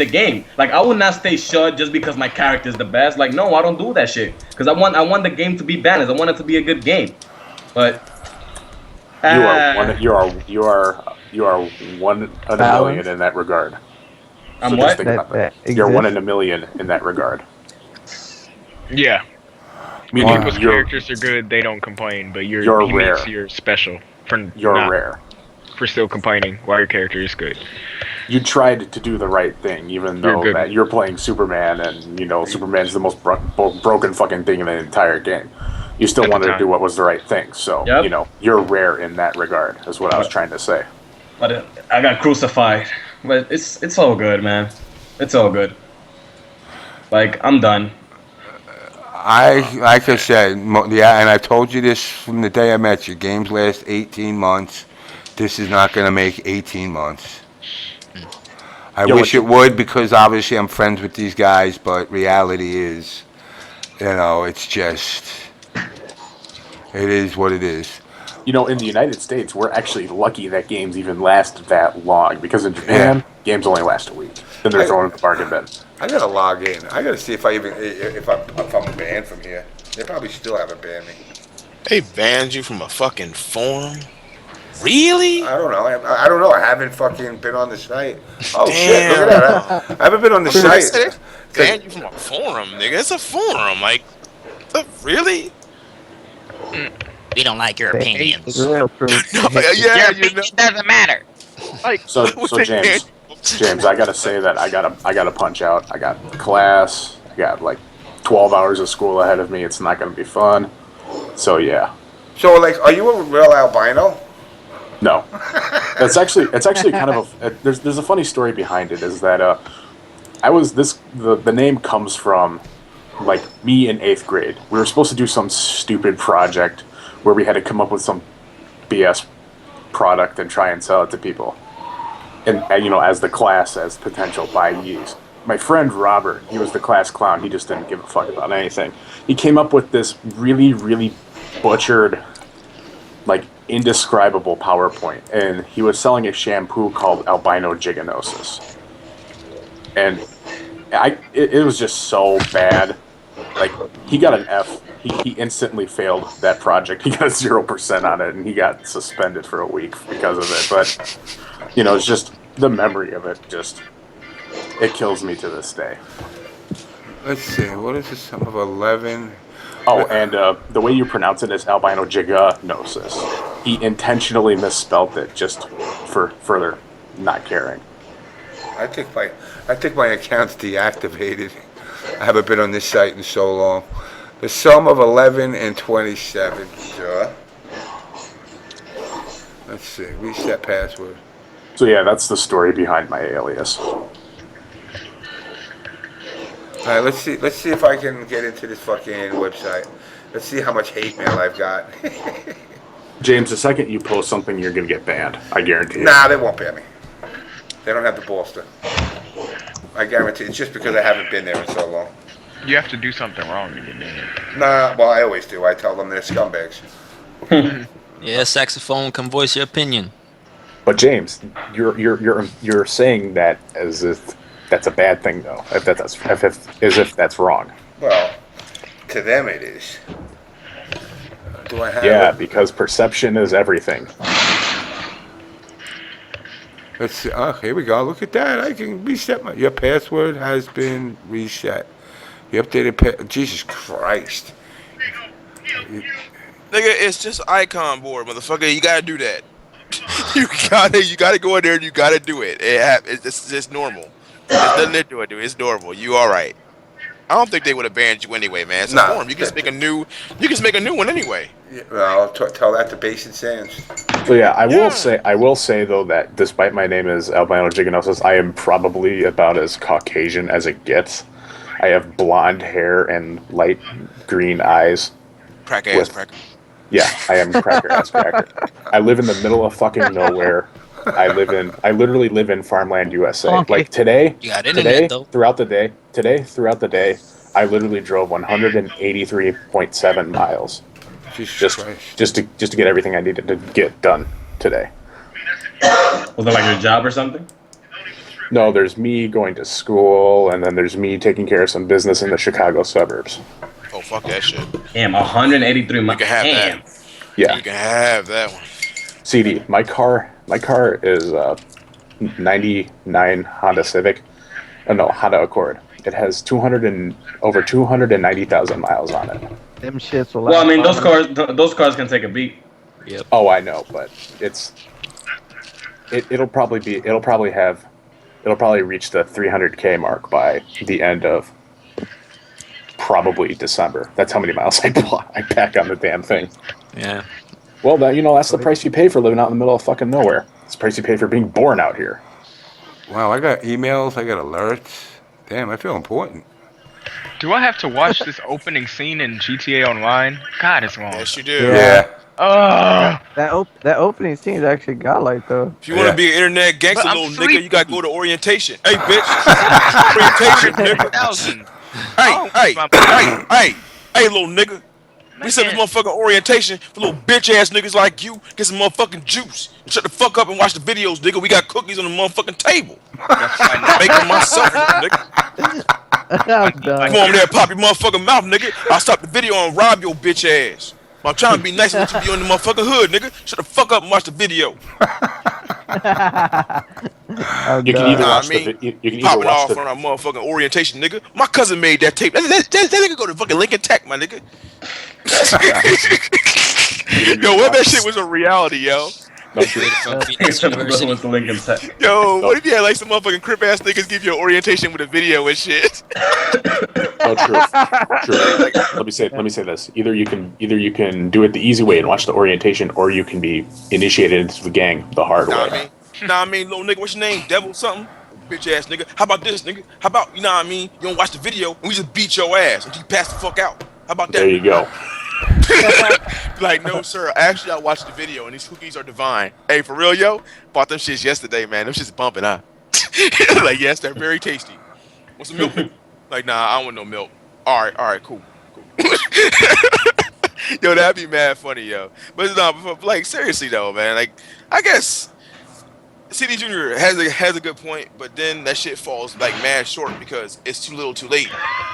the game. Like, I would not stay shut just because my character is the best. Like, no, I don't do that shit. Because I want the game to be balanced. I want it to be a good game. But you are one in a million in that regard. I'm what? You're 1 in a million in that regard. Yeah. Meaning people's characters are good, they don't complain, but you're rare. You're special You're rare for still complaining while your character is good. You tried to do the right thing, even though that you're playing Superman, and Superman's the most broken fucking thing in the entire game. You still wanted to do what was the right thing, so you're rare in that regard. Is what I was trying to say. But I got crucified. But it's all good, man. It's all good. Like, I'm done. Like I said, and I've told you this from the day I met you. Games last 18 months. This is not going to make 18 months. I wish it would, because obviously I'm friends with these guys, but reality is, it's just, it is what it is. In the United States, we're actually lucky that games even last that long, because in Japan, games only last a week. Then they're thrown in the bargain bin. I gotta log in. I gotta see if I'm banned from here. They probably still haven't banned me. They banned you from a fucking forum? Really? I don't know. I don't know. I haven't fucking been on the site. Oh Damn. shit! Look at that. I haven't been on the site. They banned you from a forum, nigga. It's a forum. Like, really? We don't like your opinions. Your opinion doesn't matter. Like, so James, I gotta say that I gotta punch out. I got class. I got like 12 hours of school ahead of me. It's not gonna be fun. So yeah. So like, are you a real albino? No. It's actually kind of there's a funny story behind it. Is that the name comes from like me in 8th grade. We were supposed to do some stupid project where we had to come up with some BS product and try and sell it to people. And as the class, as potential buyees. My friend Robert, he was the class clown. He just didn't give a fuck about anything. He came up with this really, really butchered, like, indescribable PowerPoint. And he was selling a shampoo called Albino JIginasis. And it was just so bad. Like, he got an F. He instantly failed that project. He got 0% on it, and he got suspended for a week because of it. But, it's just the memory of it. It kills me to this day. Let's see. What is the sum of 11? Oh, and the way you pronounce it is Albino JIginasis. He intentionally misspelled it just for further not caring. I think my account's deactivated. I haven't been on this site in so long. The sum of 11 and 27. Sure. Let's see. Reset password. So yeah, that's the story behind my alias. All right, let's see if I can get into this fucking website. Let's see how much hate mail I've got. James, the second you post something, you're gonna get banned. I guarantee you. Nah, they won't ban me. They don't have the balls to. I guarantee it's just because I haven't been there in so long. You have to do something wrong to get banned. Nah, well, I always do. I tell them they're scumbags. Yeah, saxophone, come voice your opinion. But James, you're saying that as if that's a bad thing, though. As if that's wrong. Well, to them it is. Do I have? Yeah, because perception is everything. Let's see. Oh, here we go. Look at that. I can reset your password has been reset. You updated Jesus Christ. Nigga, it's just icon board, motherfucker. You gotta do that. you gotta go in there and you gotta do it. It's normal. There's nothing to do it, dude. It's normal. You all right? I don't think they would have banned you anyway, man. It's a forum. You can just make a new. You can just make a new one anyway. Yeah, well, I'll tell that to Basin Sands. So yeah, I will say though that despite my name is Albino JIginasis, I am probably about as Caucasian as it gets. I have blonde hair and light green eyes. Cracker. Yeah, I am cracker. I live in the middle of fucking nowhere. I literally live in farmland USA. Okay. Like today, throughout the day, I literally drove 183.7 miles. Just to get everything I needed to get done today. Was that like your job or something? No, there's me going to school, and then there's me taking care of some business in the Chicago suburbs. Oh, fuck that shit. Damn, 183 miles. You can have Damn. that. Yeah. You can have that one. CD, my car is a 99 Honda Civic. Oh, no, Honda Accord. It has over 290,000 miles on it. Them shits will Well, I mean, last those cars can take a beat. Yep. Oh, I know, but it'll probably reach the 300K mark by the end of probably December. That's how many miles I pack on the damn thing. Yeah. Well, that's the price you pay for living out in the middle of fucking nowhere. It's the price you pay for being born out here. Wow, I got emails, I got alerts. Damn, I feel important. Do I have to watch this opening scene in GTA Online? God, it's long. Yes, you do. Yeah. Oh, that opening scene is actually godlike though. If you want to Yeah. be an internet gangster, But I'm little nigga, you gotta go to orientation. Hey, bitch. Orientation, nigga. 1,000. Hey, little nigga. We set this motherfucking orientation for little bitch ass niggas like you. Get some motherfucking juice. Shut the fuck up and watch the videos, nigga. We got cookies on the motherfucking table. I'm making myself, nigga. I'm done. Come on there, pop your motherfucking mouth, nigga. I'll stop the video and rob your bitch ass. I'm trying to be nice enough to be on the motherfucking hood, nigga. Shut the fuck up and watch the video. I'm You can done. either Nah, watch I mean, you can either Popping watch off on our motherfucking orientation, nigga. My cousin made that tape. That nigga go to fucking Lincoln Tech, my nigga. Yo, what that shit was a reality, yo. No, dude. With the Lincoln Tech. Yo, what if you had like some motherfucking crip ass niggas give you an orientation with a video and shit? No, true. Let me say this. Either you can do it the easy way and watch the orientation, or you can be initiated into the gang the hard way. Nah, I mean, little nigga, what's your name? Devil something? Bitch ass nigga. How about this, nigga? How about, you know what I mean? You don't watch the video and we just beat your ass until you pass the fuck out. How about that? There you go. Like, no, sir. Actually, I watched the video and these cookies are divine. Hey, for real, yo? Bought them shits yesterday, man. Them shits bumping, huh? Like, yes, they're very tasty. Want some milk? Like, nah, I don't want no milk. All right, cool. Yo, that'd be mad funny, yo. But no, like, seriously though, man. Like, I guess CD Junior has a good point, but then that shit falls like mad short because it's too little, too late.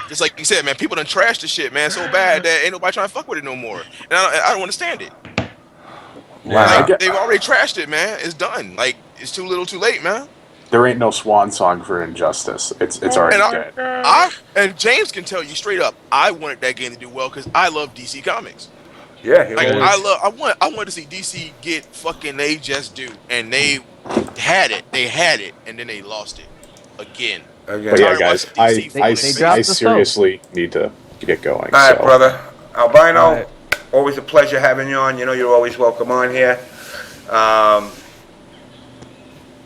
Just like you said, man, people done trashed the shit, man, so bad that ain't nobody trying to fuck with it no more. And I don't understand it. Wow. Like, they've already trashed it, man. It's done. Like, it's too little, too late, man. There ain't no swan song for Injustice. It's already dead. And James can tell you straight up, I wanted that game to do well because I love DC Comics. Yeah, he Like, was. I wanted to see DC get fucking they just do, and they had it, and then they lost it again. But yeah, guys, I seriously need to get going. All right, so. brother. Albino, All right. always a pleasure having you on. You know you're always welcome on here.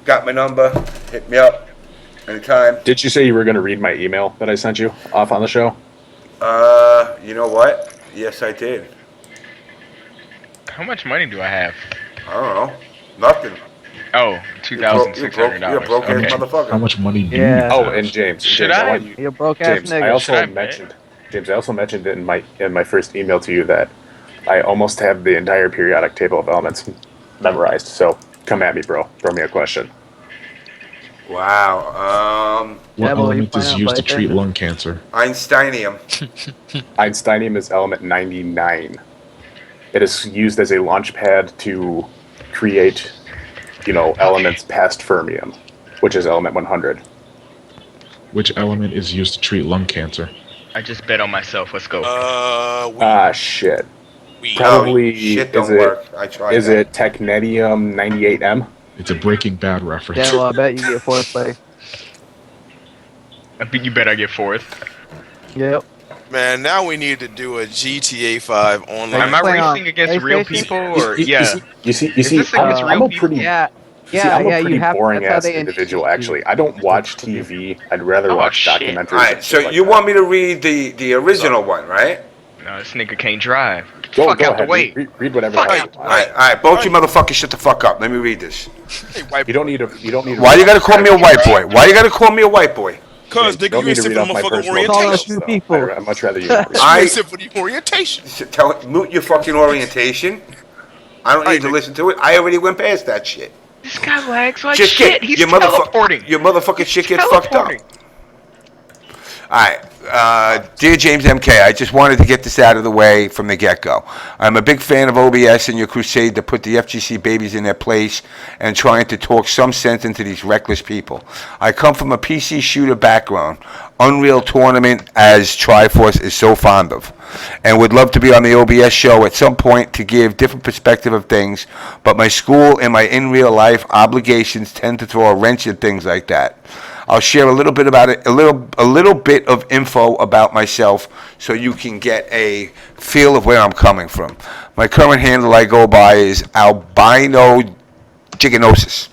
Got my number. Hit me up anytime. Did you say you were going to read my email that I sent you off on the show? You know what? Yes, I did. how much money do I have? I don't know. Nothing. Oh, $2,600. You're a broke ass Okay. motherfucker. How much money do Yeah. Oh, and James. Should James, I? want you- You broke ass James, I nigga. also Should I mentioned. James, I also mentioned it in my first email to you that I almost have the entire periodic table of elements memorized. So come at me, bro. Throw me a question. Wow. What Devil, you element find is out used to later. treat lung cancer? Einsteinium. Einsteinium is element 99. It is used as a launch pad to create, elements past fermium, which is element 100. Which element is used to treat lung cancer? I just bet on myself. Let's go. Shit. We Probably Shit is don't it work. I tried is that. it technetium 98M? It's a Breaking Bad reference. Damn, well, I bet you get fourth place. I think you bet I get fourth. Yep. Man, now we need to do a GTA 5 online. Am I play on racing against real PlayStation? people or yeah? You see, Is this against I'm real a pretty, Yeah. see, I'm a pretty you have. boring That's how ass they individual. introduce you. Actually, I don't watch TV. I'd rather Oh, watch shit. documentaries. All right, and so shit like you that. want me to read the original one, right? No, this nigga can't drive. Go Fuck out the ahead. way. Read whatever. Fuck the hell out you the want. All right, both you motherfuckers shut the fuck up. Let me read this. Hey, white You don't need to. You don't need. To Why you gotta call me a white boy? Why you gotta call me a white boy? Cuz, You nigga, don't you need ain't to sit read for off the my motherfucking personal Call us orientation. new so people. I'd much rather you. You I- ain't sit for the orientation. Mute your fucking orientation. I don't need to listen to it. I already went past that shit. This guy lags like Just shit. get He's your teleporting. Your motherfucking shit gets fucked up. Teleporting. Alright, dear James MK, I just wanted to get this out of the way from the get-go. I'm a big fan of OBS and your crusade to put the FGC babies in their place and trying to talk some sense into these reckless people. I come from a PC shooter background, Unreal Tournament as Triforce is so fond of, and would love to be on the OBS show at some point to give different perspective of things, but my school and my in real life obligations tend to throw a wrench at things like that. I'll share a little bit about it, a little bit of info about myself, so you can get a feel of where I'm coming from. My current handle I go by is JIginasis.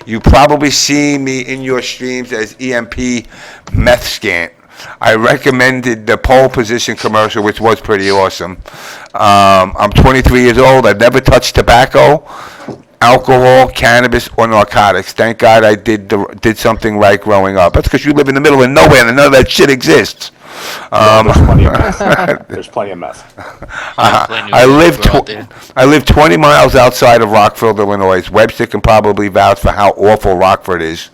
You probably see me in your streams as EMP Meth Scant. I recommended the pole position commercial, which was pretty awesome. I'm 23 years old. I've never touched tobacco, alcohol, cannabis, or narcotics. Thank God I did something right growing up. That's because you live in the middle of nowhere and none of that shit exists. There's plenty of meth. There's plenty of meth. I live 20 miles outside of Rockford, Illinois. Webster can probably vouch for how awful Rockford is.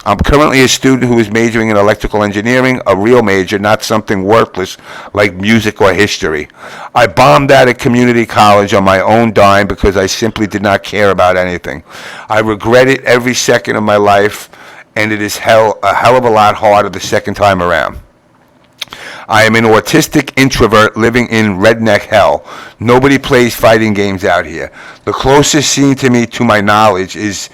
I'm currently a student who is majoring in electrical engineering, a real major, not something worthless like music or history. I bombed out at community college on my own dime because I simply did not care about anything. I regret it every second of my life, and it is a hell of a lot harder the second time around. I am an autistic introvert living in redneck hell. Nobody plays fighting games out here. The closest scene to me, to my knowledge, is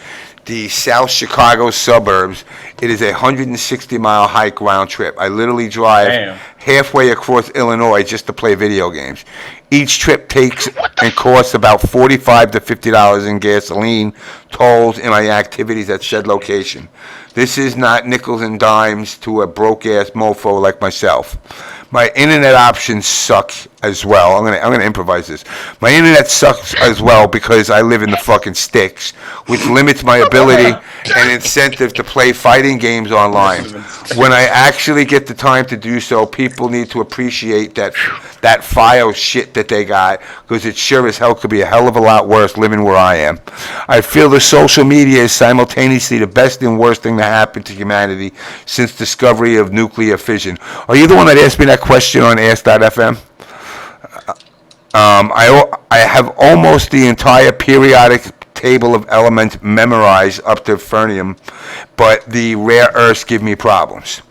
the South Chicago suburbs. It is a 160-mile hike round trip. I literally drive halfway across Illinois just to play video games. Each trip takes and costs about $45 to $50 in gasoline, tolls, and my activities at said location. This is not nickels and dimes to a broke-ass mofo like myself. My internet options suck as well. I'm gonna improvise this. My internet sucks as well because I live in the fucking sticks, which limits my ability and incentive to play fighting games online. When I actually get the time to do so, people need to appreciate that file shit that they got, because it sure as hell could be a hell of a lot worse living where I am. I feel the social media is simultaneously the best and worst thing that happened to humanity since discovery of nuclear fission. Are you the one that asked me that question on Ask.fm? I have almost the entire periodic table of elements memorized up to fermium, but the rare earths give me problems.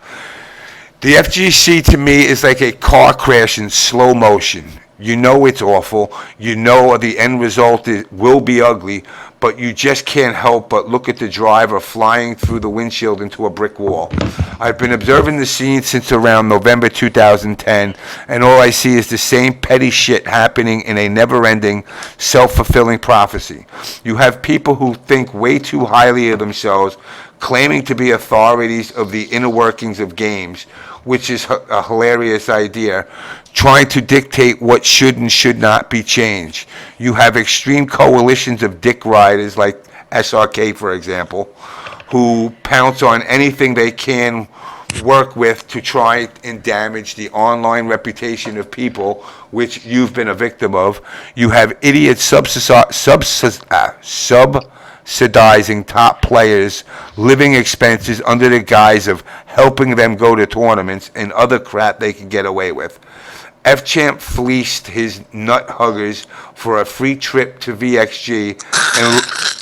The FGC to me is like a car crash in slow motion. You know it's awful. You know the end result will be ugly, but you just can't help but look at the driver flying through the windshield into a brick wall. I've been observing the scene since around November 2010, and all I see is the same petty shit happening in a never-ending, self-fulfilling prophecy. You have people who think way too highly of themselves, claiming to be authorities of the inner workings of games, which is a hilarious idea, trying to dictate what should and should not be changed. You have extreme coalitions of dick riders like SRK, for example, who pounce on anything they can work with to try and damage the online reputation of people, which you've been a victim of. You have idiots subsidizing top players' living expenses under the guise of helping them go to tournaments and other crap they can get away with. F-Champ fleeced his nut huggers for a free trip to VXG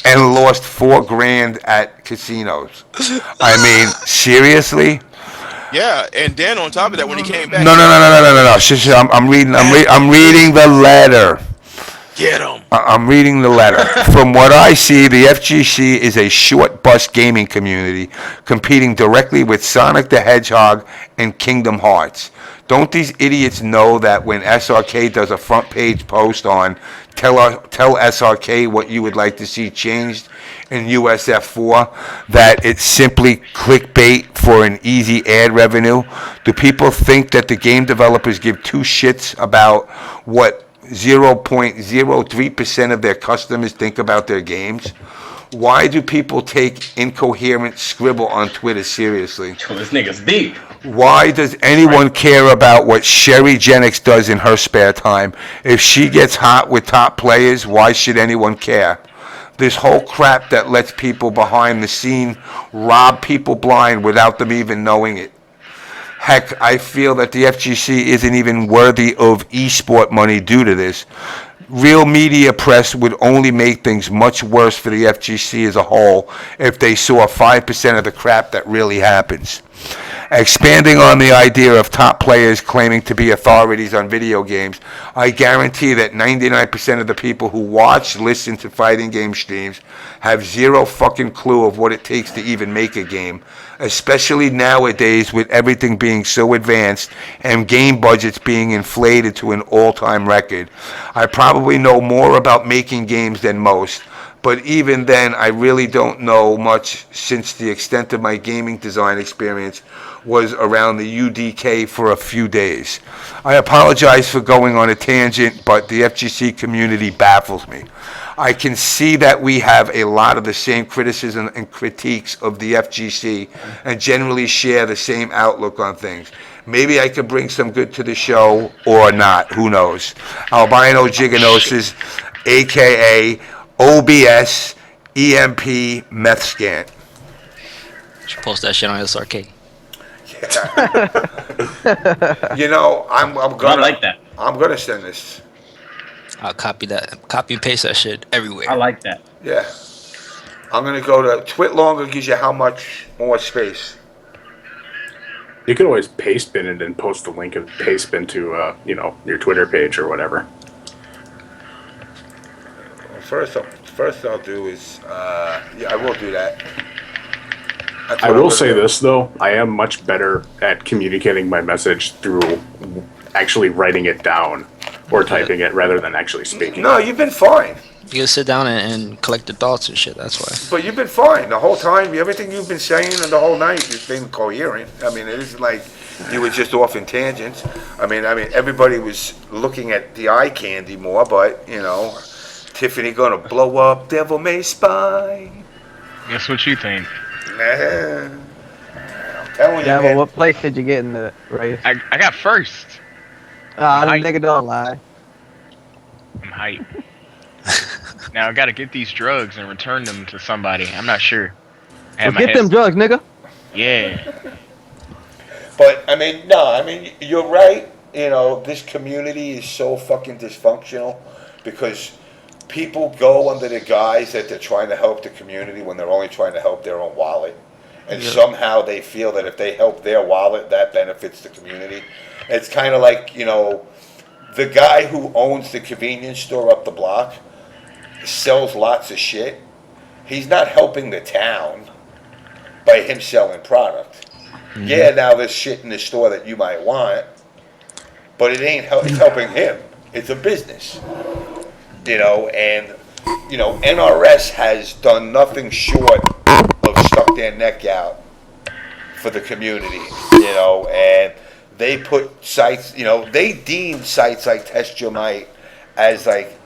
and lost $4,000 at casinos. I mean, seriously? Yeah, and then on top of that, when he came back, No. I'm reading the letter. Get him. I'm reading the letter. From what I see, the FGC is a short bus gaming community competing directly with Sonic the Hedgehog and Kingdom Hearts. Don't these idiots know that when SRK does a front page post on tell SRK what you would like to see changed in USF4, that it's simply clickbait for an easy ad revenue? Do people think that the game developers give two shits about what 0.03% of their customers think about their games? Why do people take incoherent scribble on Twitter seriously? This nigga's deep. Why does anyone care about what Sherry Jennings does in her spare time? If she gets hot with top players, why should anyone care? This whole crap that lets people behind the scene rob people blind without them even knowing it. Heck, I feel that the FGC isn't even worthy of esport money due to this. Real media press would only make things much worse for the FGC as a whole if they saw 5% of the crap that really happens. Expanding on the idea of top players claiming to be authorities on video games, I guarantee that 99% of the people who watch, listen to fighting game streams have zero fucking clue of what it takes to even make a game, especially nowadays with everything being so advanced and game budgets being inflated to an all-time record. I probably know more about making games than most, but even then, I really don't know much since the extent of my gaming design experience was around the UDK for a few days. I apologize for going on a tangent, but the FGC community baffles me. I can see that we have a lot of the same criticism and critiques of the FGC and generally share the same outlook on things. Maybe I could bring some good to the show or not, who knows. Albina JIginasis, aka OBS EMP meth scan. Should post that shit on SRK. You know, I'm gonna I like that. I'm gonna send this. I'll copy that. Copy and paste that shit everywhere. I like that. Yeah. I'm gonna go to Twit longer gives you how much more space. You can always paste bin it and post the link and paste bin to your Twitter page or whatever. First I'll do is yeah, I will do that. I will say this though, I am much better at communicating my message through actually writing it down or typing it rather than actually speaking. No, you've been fine. You gotta sit down and collect your thoughts and shit. That's why. But you've been fine the whole time. Everything you've been saying and the whole night has been coherent. I mean, it isn't like you were just off in tangents. I mean, everybody was looking at the eye candy more, but Tiffany gonna blow up DevilMaySpy. That's what you think. Nah. I'm telling you, Yeah, but man. what place did you get in the race? I got first. Ah, the nigga don't lie. I'm hype. Now I gotta get these drugs and return them to somebody. I'm not sure. I have Well, my get them drugs, nigga. Yeah. But you're right. This community is so fucking dysfunctional because people go under the guise that they're trying to help the community when they're only trying to help their own wallet. And somehow they feel that if they help their wallet, that benefits the community. It's kind of like, the guy who owns the convenience store up the block sells lots of shit. He's not helping the town by him selling product. Mm-hmm. Yeah, now there's shit in the store that you might want, but it ain't it's helping him. It's a business. NRS has done nothing short of stuck their neck out for the community, and they put sites, they deem sites like Test Your Might as like,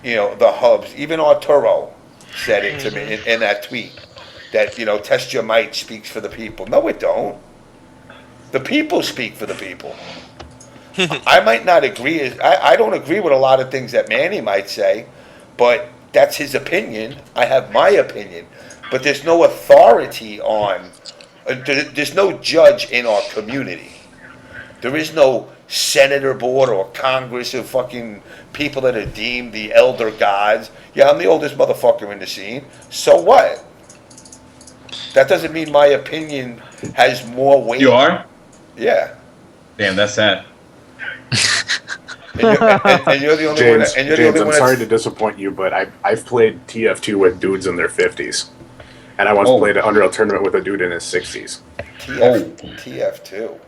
the hubs. Even Arturo said it to me in that tweet that, Test Your Might speaks for the people. No, it don't. The people speak for the people. I might not agree. I don't agree with a lot of things that Manny might say, but that's his opinion. I have my opinion. But there's no authority on, there's no judge in our community. There is no senator board or Congress of fucking people that are deemed the elder gods. Yeah, I'm the oldest motherfucker in the scene. So what? That doesn't mean my opinion has more weight. You are? Yeah. Damn, that's sad. And you're the only James, one. James, I'm sorry to disappoint you, but I've played TF2 with dudes in their 50s. And I once played an Unreal tournament with a dude in his 60s. TF2.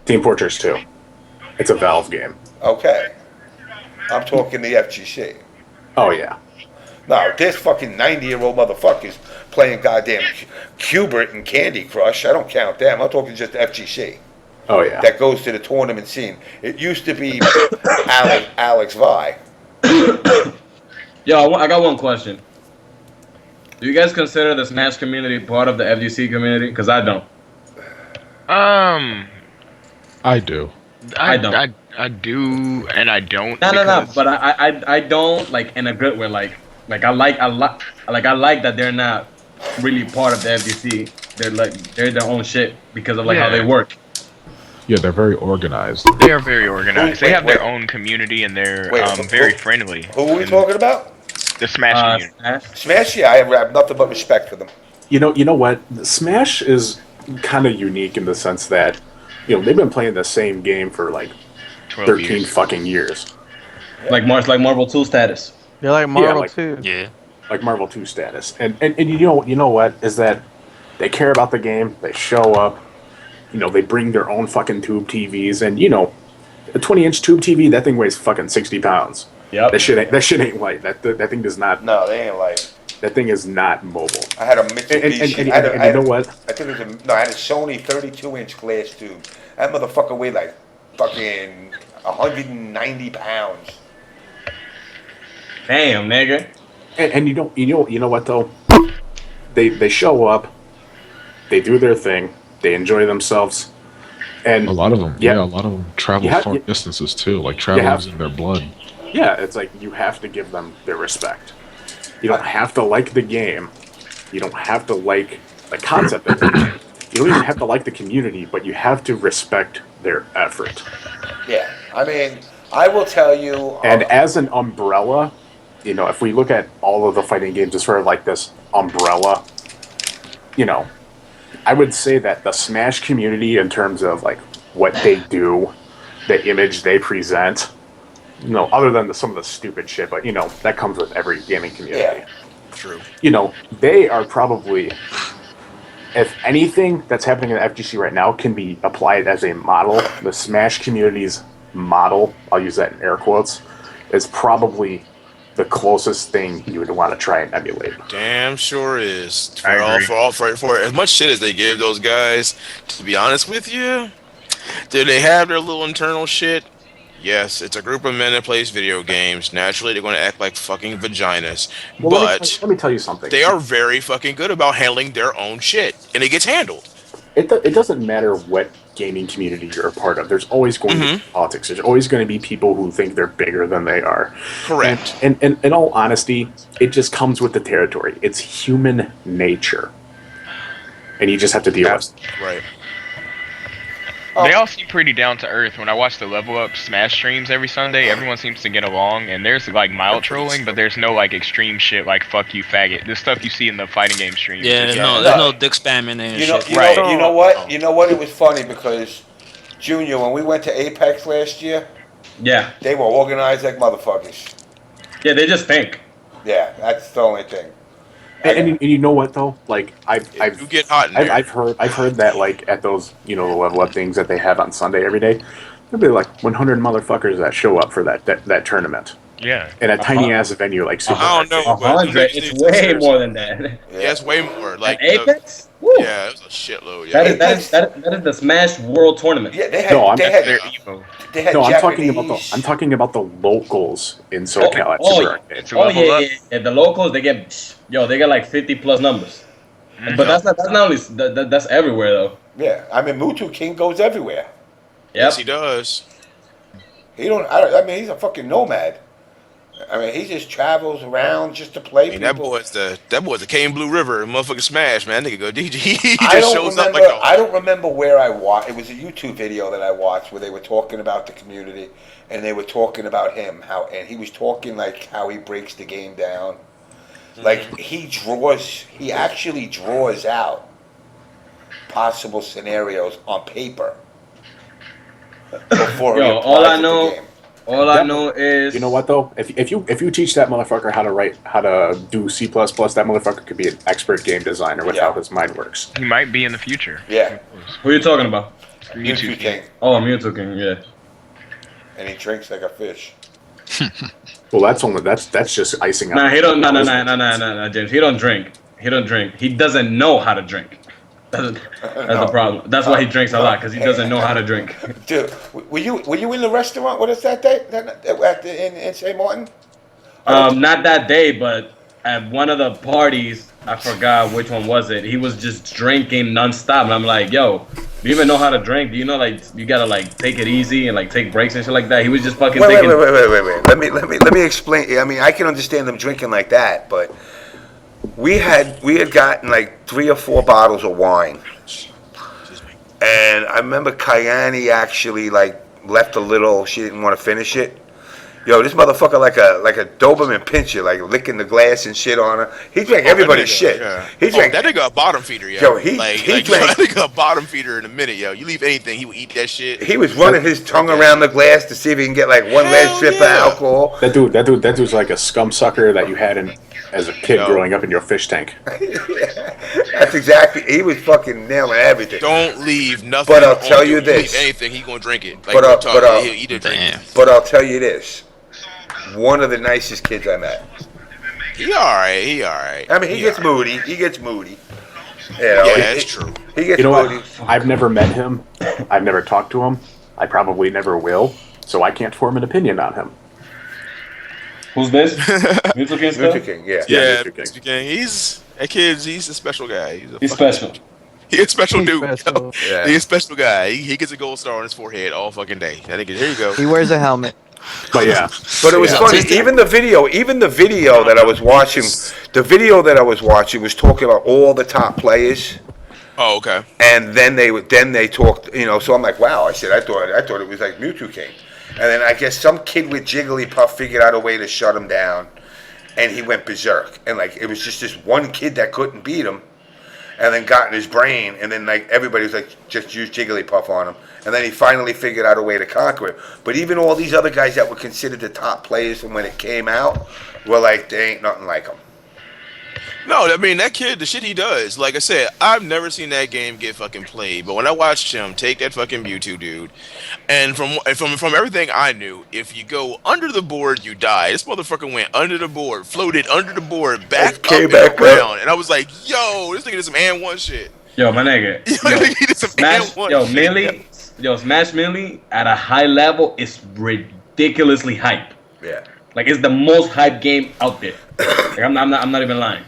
Team Fortress 2. It's a Valve game. Okay. I'm talking the FGC. Oh, yeah. No, there's fucking 90-year-old motherfuckers playing goddamn Cubert and Candy Crush. I don't count them. I'm talking just the FGC. Oh, yeah. That goes to the tournament scene. It used to be Alex Vi. Yo, I got one question. Do you guys consider the Smash community part of the FGC community? Because I don't. I do. I don't. I do, and I don't. No. But I don't, like, in a good way. Like, Like I like that they're not really part of the FGC. They're their own shit because of like how they work. Yeah, they're very organized. They are very organized. They have wait. their own community and they're Wait, very friendly. Who are we talking about? The Smash community. Smash, yeah, I have nothing but respect for them. You know what? Smash is kind of unique in the sense that, they've been playing the same game for like 13 years. fucking years. Like Marvel 2 status. They're like Marvel like- 2. Yeah. Like Marvel 2 status. And you know what? Is that they care about the game, they show up, they bring their own fucking tube TVs, and a 20-inch tube TV, that thing weighs fucking 60 pounds. Yep. That shit ain't light. That thing does not. No, they ain't like. That thing is not mobile. I had a Mitsubishi. And you know what? I think it was I had a Sony 32-inch glass tube. That motherfucker weighed like fucking 190 pounds. Damn, nigga. And you know what though? They show up, they do their thing, they enjoy themselves, and A lot of them, Yeah. a lot of them travel far distances too. Like travel in their blood. yeah, it's like you have to give them their respect. You don't have to like the game. You don't have to like the concept of the game. You don't even have to like the community, but you have to respect their effort. Yeah, I mean, I will tell you. And as an umbrella, if we look at all of the fighting games as sort of like this umbrella, I would say that the Smash community, in terms of like what they do, the image they present, other than some of the stupid shit, but that comes with every gaming community. Yeah. True. They are probably, if anything that's happening in the FGC right now can be applied as a model, the Smash community's model, I'll use that in air quotes, is probably the closest thing you would want to try and emulate. Damn sure is. I agree. For as much shit as they give those guys, to be honest with you, do they have their little internal shit? Yes, it's a group of men that plays video games. Naturally, they're going to act like fucking vaginas. Well, but let me tell you something. they are very fucking good about handling their own shit, and it gets handled. It doesn't matter what gaming community you're a part of. There's always going to be politics. There's always going to be people who think they're bigger than they are. Correct. And in all honesty, it just comes with the territory. It's human nature. And you just have to deal with it. Right. They all seem pretty down to earth. When I watch the Level Up Smash streams every Sunday, everyone seems to get along, and there's like mild trolling, but there's no like extreme shit like "fuck you, faggot." The stuff you see in the fighting game streams. Yeah, It's there's just- no dick spamming and You know, shit. you know, you know what? You know what? It was funny because Junior, when we went to Apex last year, Yeah. they were organized like motherfuckers. Yeah, they just think. Yeah, that's the only thing. And you know what though? Like You get hot in there. I've heard that like at those the level up things that they have on Sunday every day, there'll be like 100 motherfuckers that show up for that tournament Yeah. in a tiny ass venue like Super. I don't know, but 100. It's way more than that. Yeah, it's way more. Like Like Apex? Woo. yeah, it was a shitload. Yeah. That is the Smash World Tournament. Yeah, they had. No, I'm- they had. Their Evo. They had No, I'm Japanese. talking about the locals in SoCal at Oh, Super yeah. Arcade. To Oh level yeah, up. yeah. The locals they get they got like 50 plus numbers. But that's not only that's everywhere though. Yeah, I mean, Mutu King goes everywhere. Yep. Yes, he does. I mean, he's a fucking nomad. I mean, he just travels around just to play I mean, that people. boy's the Cane Blue River, motherfucking Smash, man. Nigga go DG. He I just don't shows remember. up like a. I don't remember where I watched. It was a YouTube video that I watched where they were talking about the community, and they were talking about him and he was talking like how he breaks the game down. Like he actually draws out possible scenarios on paper before he Yo, applies all I it to know- game. All I know is You know what though? If you teach that motherfucker how to do C++, that motherfucker could be an expert game designer with how his mind works. He might be in the future. Yeah, Who are you talking about? Mutu King, Oh, Mewtwo King, yeah. and he drinks like a fish. Well, that's just icing out. Nah, he don't. No, James. He don't drink. He doesn't know how to drink. That's the problem. That's why he drinks a lot because he doesn't know how to drink. Dude, were you in the restaurant with us that day in St. Martin? Not that day, but at one of the parties, I forgot which one was it. He was just drinking nonstop, and I'm like, yo, Do you even know how to drink? Do you know like you gotta like take it easy and like take breaks and shit like that? He was just fucking Wait. thinking. Let me explain. I mean, I can understand them drinking like that, but we had gotten like 3 or 4 bottles of wine, and I remember Kayani actually like left a little. She didn't want to finish it. Yo, this motherfucker like a Doberman pincher, like licking the glass and shit on her. He drank everybody's shit. Yeah. He drank that nigga a bottom feeder, yo. Yo, he drank that nigga a bottom feeder in a minute, yo. You leave anything, he will eat that shit. He was running his tongue around the glass to see if he can get like one last drip of alcohol. That dude's like a scum sucker that you had as a kid growing up in your fish tank. That's exactly. He was fucking nailing everything. Don't leave nothing. But I'll tell you this. Leave anything, he gonna drink it. Like But he'll eat it, drink it. But I'll tell you this. One of the nicest kids I met. He alright. I mean, he gets moody. You know, that's true. He gets You know moody. what? I've never met him. I've never talked to him. I probably never will. So I can't form an opinion on him. Who's this? Mr. King still? Mr. King, yeah. Yeah, Mr. King. Mr. King. He's a special guy. He's special. He's a special He's dude. special. Yeah. He's a special guy. He gets a gold star on his forehead all fucking day. I think here you go. He wears a helmet. But yeah. But it was funny. Even the video that I was watching, was talking about all the top players. Oh, okay. And then they talked, you know. So I'm like, wow. I said, I thought it was like Mewtwo King. And then I guess some kid with Jigglypuff figured out a way to shut him down, and he went berserk. And like it was just this one kid that couldn't beat him, and then got in his brain, and then like everybody was like, just use Jigglypuff on him, and then he finally figured out a way to conquer it. But even all these other guys that were considered the top players from when it came out were like, they ain't nothing like him. No, I mean that kid, the shit he does. Like I said, I've never seen that game get fucking played. But when I watched him take that fucking Mewtwo dude, and from everything I knew, if you go under the board, you die. This motherfucker went under the board, floated under the board, back up and around, and I was like, yo, this nigga did some and one shit. Yo, my nigga. He did some Smash, and one yo, shit. Melee. Yo, Smash Melee at a high level is ridiculously hype. Yeah. Like it's the most hype game out there. Like I'm not even lying.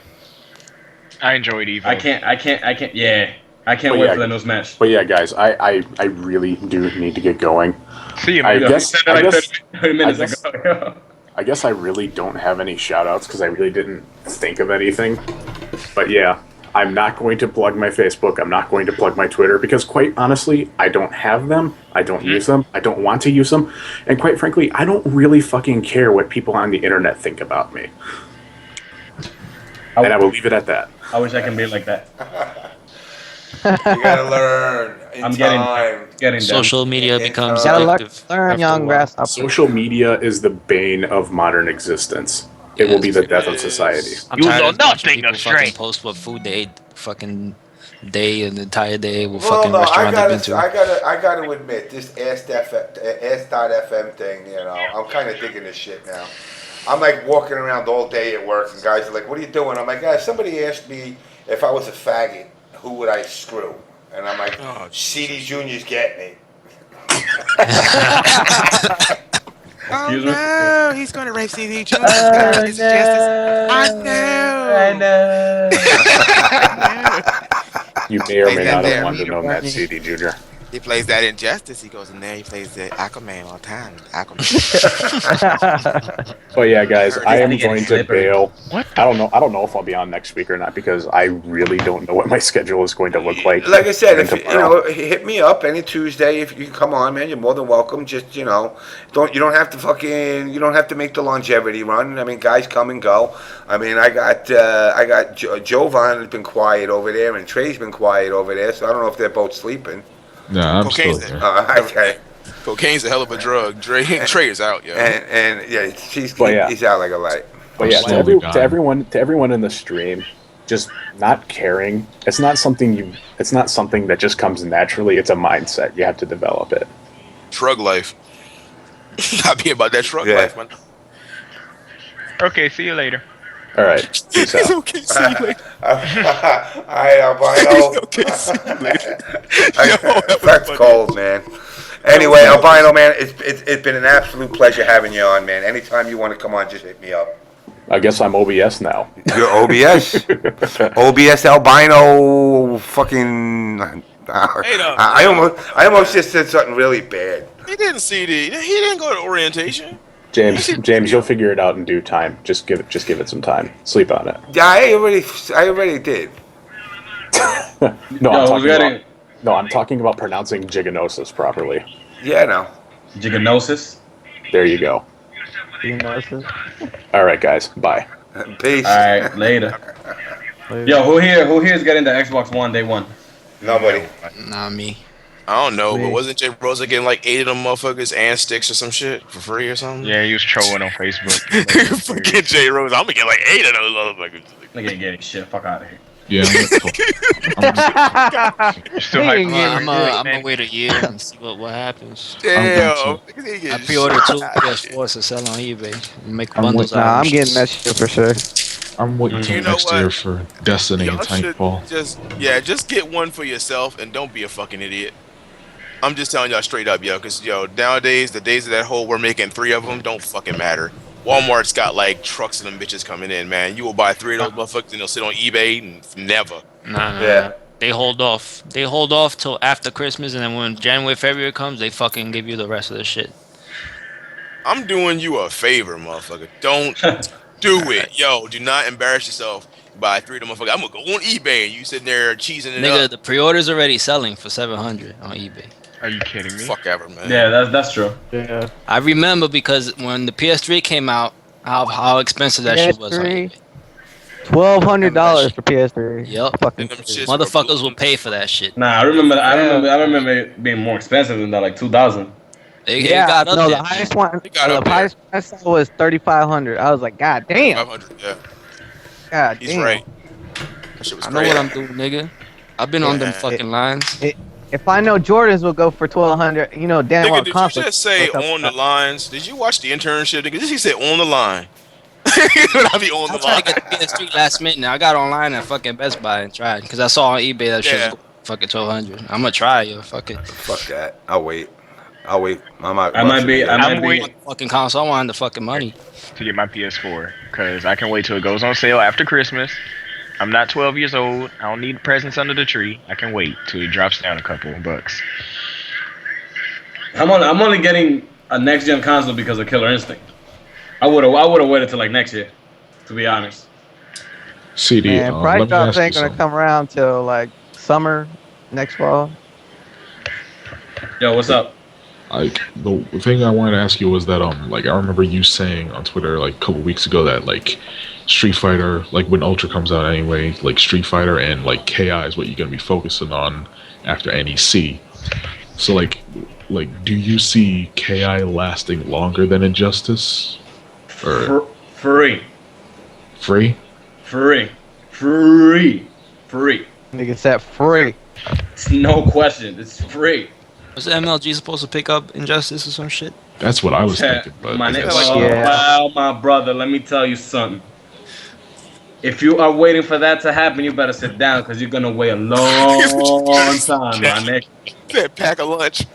I enjoyed Evo. I can't. Yeah, I can't wait for the new Smash. But yeah, guys, I really do need to get going. See you, I man. guess- Said that I like guess- 30 minutes I guess- ago. I guess I really don't have any shout-outs because I really didn't think of anything. But yeah, I'm not going to plug my Facebook. I'm not going to plug my Twitter because, quite honestly, I don't have them. I don't use them. I don't want to use them. And quite frankly, I don't really fucking care what people on the internet think about me. And I will leave it at that. I wish I can be like that. You gotta learn. I'm getting done. Social media becomes Gotta addictive. learn, after young a while. grasshopper. Social media is the bane of modern existence. It will be the death of society. I'm You tired know of watching nothing people of fucking strength. post what food they ate fucking day and the entire day, what Well, fucking no, restaurant they've been to. I gotta admit, this Ask.fm thing, you know, I'm kind of digging this shit now. I'm like walking around all day at work, and guys are like, "What are you doing?" I'm like, "Guys, somebody asked me if I was a faggot, who would I screw?" And I'm like, "CD Junior's getting it." Excuse me? No, he's gonna rape CD Junior. I know. You may or may Like not that have wanted to know there. that CD Junior. He plays that Injustice. He goes in there. He plays the Aquaman all the time. Aquaman. But yeah, guys, I am getting going to slippery. bail. I don't know if I'll be on next week or not because I really don't know what my schedule is going to look like. Like I said, if tomorrow. hit me up any Tuesday if you can come on, man. You're more than welcome. Just you don't have to make the longevity run. I mean, guys come and go. I mean, I got Jevan has been quiet over there, and Trey's been quiet over there. So I don't know if they're both sleeping. Nah, I'm still Cocaine's here. Okay. Cocaine's a hell of a drug. Trey is out, yo. And yeah, he's out like a light. But yeah, Slowly gone. to everyone in the stream, just not caring. It's not something that just comes naturally. It's a mindset. You have to develop it. Shrug life. Not be about that shrug Yeah. life, man. Okay, see you later. All right, peace It's out. okay. See you later. Alright, Albino. Okay, see you later. Yo, that was That's funny. cold, man. Anyway, Albino, man, it's been an absolute pleasure having you on, man. Anytime you want to come on, just hit me up. I guess I'm OBS now. You're OBS. OBS Albino fucking I almost just said something really bad. He didn't see the. He didn't go to orientation. James, you'll figure it out in due time. Just give it some time. Sleep on it. Yeah, I already did. I'm talking about pronouncing JIginasis properly. Yeah, I know. JIginasis. There you go. JIginasis. All right, guys. Bye. Peace. All right, later. Yo, who here is getting the Xbox One day one? Nobody. Not me. I don't know, but wasn't Jay Rosa getting like 8 of them motherfuckers and sticks or some shit for free or something? Yeah, he was trolling on Facebook. Fucking Jay Rosa, I'm gonna get like 8 of those motherfuckers. Nigga ain't getting shit. Fuck out of here. Yeah, Still hype. I'm gonna wait a year and see what happens. Damn. I pre-ordered 2 PS4s to sell on eBay. Make bundles out. Nah, I'm getting that shit for sure. I'm waiting till next year for Destiny and Titanfall. Just get one for yourself and don't be a fucking idiot. I'm just telling y'all straight up, yo, because, yo, nowadays, the days of that whole we're making 3 of them don't fucking matter. Walmart's got, like, trucks of them bitches coming in, man. You will buy 3 of those motherfuckers and they'll sit on eBay and never. Nah. Yeah. They hold off. They hold off till after Christmas, and then when January, February comes, they fucking give you the rest of the shit. I'm doing you a favor, motherfucker. Don't do it. Yo, do not embarrass yourself. Buy 3 of them motherfuckers. I'm gonna go on eBay and you sitting there cheesing it Nigga, up. the pre-order's already selling for $700 on eBay. Are you kidding me? Fuck ever, man. Yeah, that's true. Yeah. I remember because when the PS3 came out, how expensive that shit was on eBay. $1,200 for PS3. Yep. Fucking motherfuckers will pay for that shit. Nah, I remember it being more expensive than that, like 2,000. It got up no, there, the highest one. It got The up there. highest one I saw was $3,500. I was like, God damn. 500, yeah. God He's damn. right. That shit was I know great. what I'm doing, nigga. I've been on them fucking lines. If I know Jordans will go for $1,200, you know damn well Nigga, did you just say on the lines? Did you watch the internship? Nigga, he said on the line. I be on I the tried line. to get the PS3 last minute. I got online at fucking Best Buy and tried because I saw on eBay that shit was fucking $1,200. I'm gonna try, yo. Fuck it. Fuck that. I'll wait. I might be fucking console. I want the fucking money to get my PS4 because I can wait till it goes on sale after Christmas. I'm not 12 years old. I don't need presents under the tree. I can wait till it drops down a couple of bucks. I'm only getting a next gen console because of Killer Instinct. I would have waited till like next year, to be honest. CD. Man, price drops ain't gonna come around till like summer next fall. Yo, what's up? Like the thing I wanted to ask you was that like I remember you saying on Twitter like a couple weeks ago that like Street Fighter, like when Ultra comes out anyway, like Street Fighter and like KI is what you're gonna be focusing on after NEC. So like do you see KI lasting longer than Injustice? Or free. Free? Free. Nigga said free. It's no question. It's free. Was the MLG supposed to pick up Injustice or some shit? That's what I was thinking. But well, my brother, let me tell you something. If you are waiting for that to happen, you better sit down because you're gonna wait a long time, my nigga. That pack of lunch.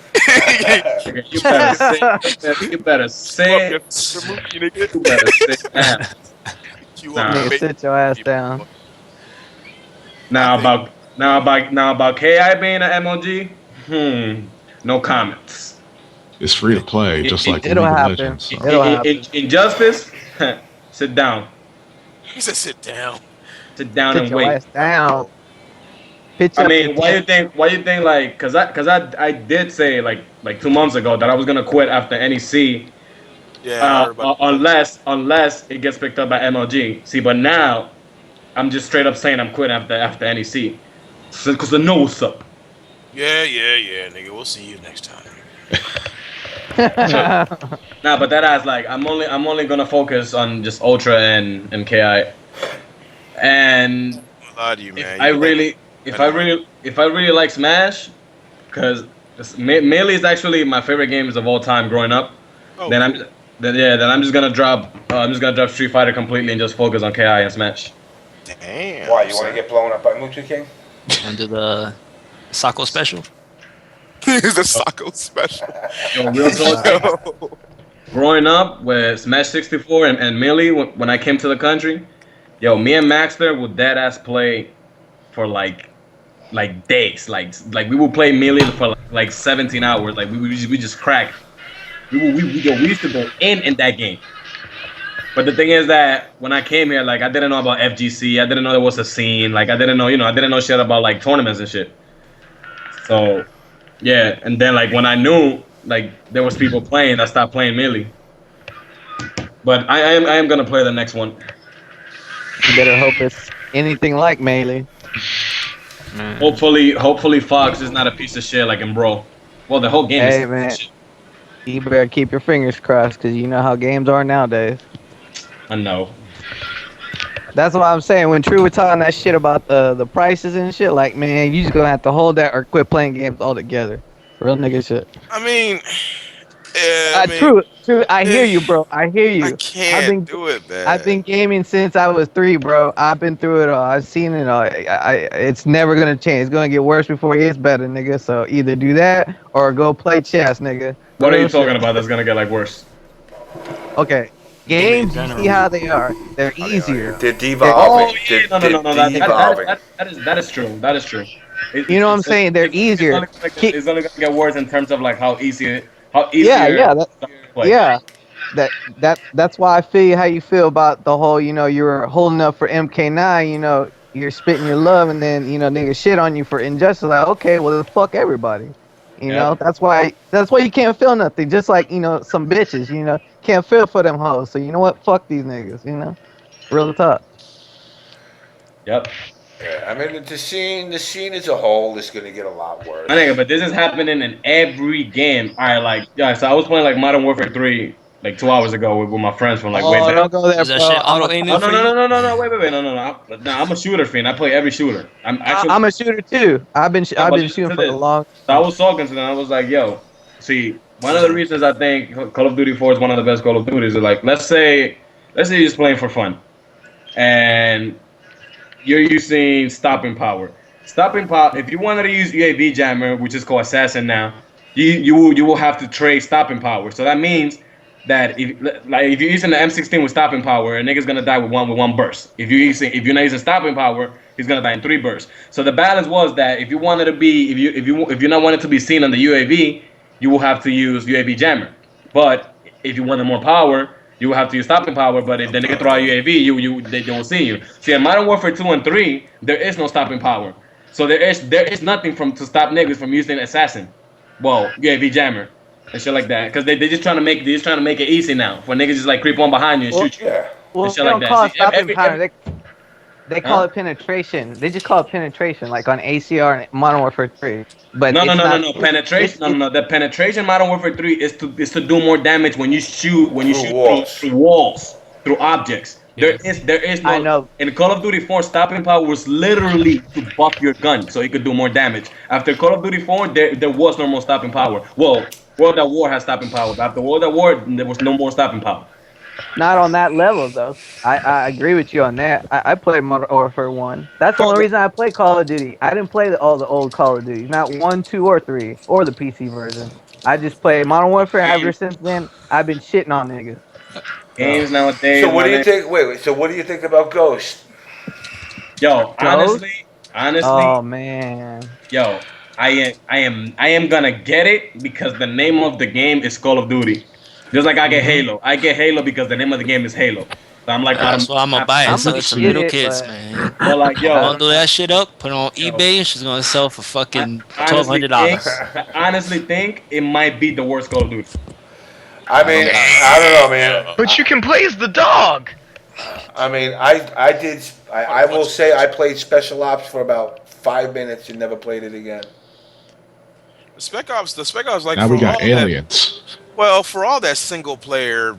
You better sit. You better sit down. Nigga, sit your ass down. Now about KI being an MLG, no comments. It's free to play, just like it'll League of happen. Legends. So. It'll happen. Injustice, sit down. He said sit down. Sit down Sit and your wait. ass down. I mean, why you think like, cause I did say like 2 months ago that I was gonna quit after NEC. Yeah. Unless it gets picked up by MLG. See, but now I'm just straight up saying I'm quitting after NEC. Cause I know what's up. Yeah, nigga. We'll see you next time. Nah, but that ass like I'm only gonna focus on just Ultra and KI. And lie to you, man. If I really like Smash, because Melee is actually my favorite games of all time growing up. Oh. Then I'm just gonna drop Street Fighter completely and just focus on KI and Smash. Damn. Why, you want to get blown up by Moochie King? Under the Sako special. The Sako special. Yo, real talk. Growing up with Smash 64 and Melee, when I came to the country, yo, me and Maxter would dead ass play for like like days. Like we would play melee for like 17 hours. Like we just crack. We used to go in that game. But the thing is that when I came here, like I didn't know about FGC. I didn't know there was a scene. Like I didn't know, I didn't know shit about like tournaments and shit. So yeah, and then like when I knew like there was people playing, I stopped playing melee. But I am gonna play the next one. You better hope it's anything like melee. Hopefully Fox is not a piece of shit like in Bro. Well, the whole game is man, shit. You better keep your fingers crossed, because you know how games are nowadays. I know. That's what I'm saying. When True was talking that shit about the prices and shit, like, man, you just gonna have to hold that or quit playing games altogether. Real nigga shit. I mean, yeah, True. I hear you, bro. I hear you. I can't do it, man. I've been gaming since I was 3, bro. I've been through it all. I've seen it all. It's never gonna change. It's gonna get worse before it gets better, nigga. So either do that or go play chess, nigga. What are you talking about that's gonna get like worse? Okay. Games, you see how they are. They're easier. They're devolving. No. That is true. That is true. You know what I'm saying? They're easier. It's only gonna get worse in terms of like how easy. That's why I feel how you feel about the whole, you're holding up for MK9, you're spitting your love, and then, niggas shit on you for injustice. Like, okay, well, fuck everybody. You know, that's why you can't feel nothing. Just like, some bitches, can't feel for them hoes. So you know what? Fuck these niggas, real talk. Yep. Yeah, I mean, the scene as a whole is going to get a lot worse. I think, but this is happening in every game. All right, so I was playing like Modern Warfare 3 like 2 hours ago with my friends from like way back. Don't go there, Is that shit auto-aiming? No, wait, no, I'm a shooter fiend. I play every shooter. I'm a shooter too. I've been shooting for a long. So I was talking to them. I was like, yo, see, one of the reasons I think Call of Duty 4 is one of the best Call of Duties is like, let's say you're just playing for fun, and you're using stopping power. Stopping power. If you wanted to use UAV jammer, which is called assassin now, you will have to trade stopping power. So that means that if you're using the M16 with stopping power, a nigga's gonna die with one burst. If you're not using stopping power, he's gonna die in 3 bursts. So the balance was that if you wanted to be if you're not wanted to be seen on the UAV, you will have to use UAV jammer. But if you wanted more power, you will have to use stopping power. But if the nigga throw a UAV, they don't see you. See, in Modern Warfare 2 and 3, there is no stopping power. So there is nothing to stop niggas from using assassin. Well, UAV jammer. And shit like that, because they just trying to make it easy now for niggas just like creep on behind you and shoot you. Yeah. Well, and shit they don't like call that. it stopping power. They call it penetration. They just call it penetration, like on ACR and Modern Warfare 3. But no. Penetration. No. The penetration Modern Warfare 3 is to do more damage when you shoot through walls, through objects. There is no. I know. In Call of Duty 4, stopping power was literally to buff your gun so it could do more damage. After Call of Duty 4, there was no more stopping power. Well, World at War has stopping power. After World at War, there was no more stopping power. Not on that level, though. I agree with you on that. I played Modern Warfare 1. That's the only reason I played Call of Duty. I didn't play all the old Call of Duty. Not 1, 2, or 3, or the PC version. I just played Modern Warfare. Ever since then, I've been shitting on niggas. Games nowadays. So what do you think? Wait. So what do you think about Ghost? Yo, Ghost? honestly. Oh man. Yo, I am gonna get it because the name of the game is Call of Duty. Just like I get Halo. I get Halo because the name of the game is Halo. So I'm like, that's why I'm gonna buy it. So some little kids, man. Well, like, yo, bundle that shit up, put it on eBay, and she's gonna sell for fucking $1,200. I honestly think it might be the worst Call of Duty. I mean, I don't know, man. But you can play as the dog. I mean, I will say I played Special Ops for about 5 minutes and never played it again. The Spec Ops like now we got aliens. For all that single player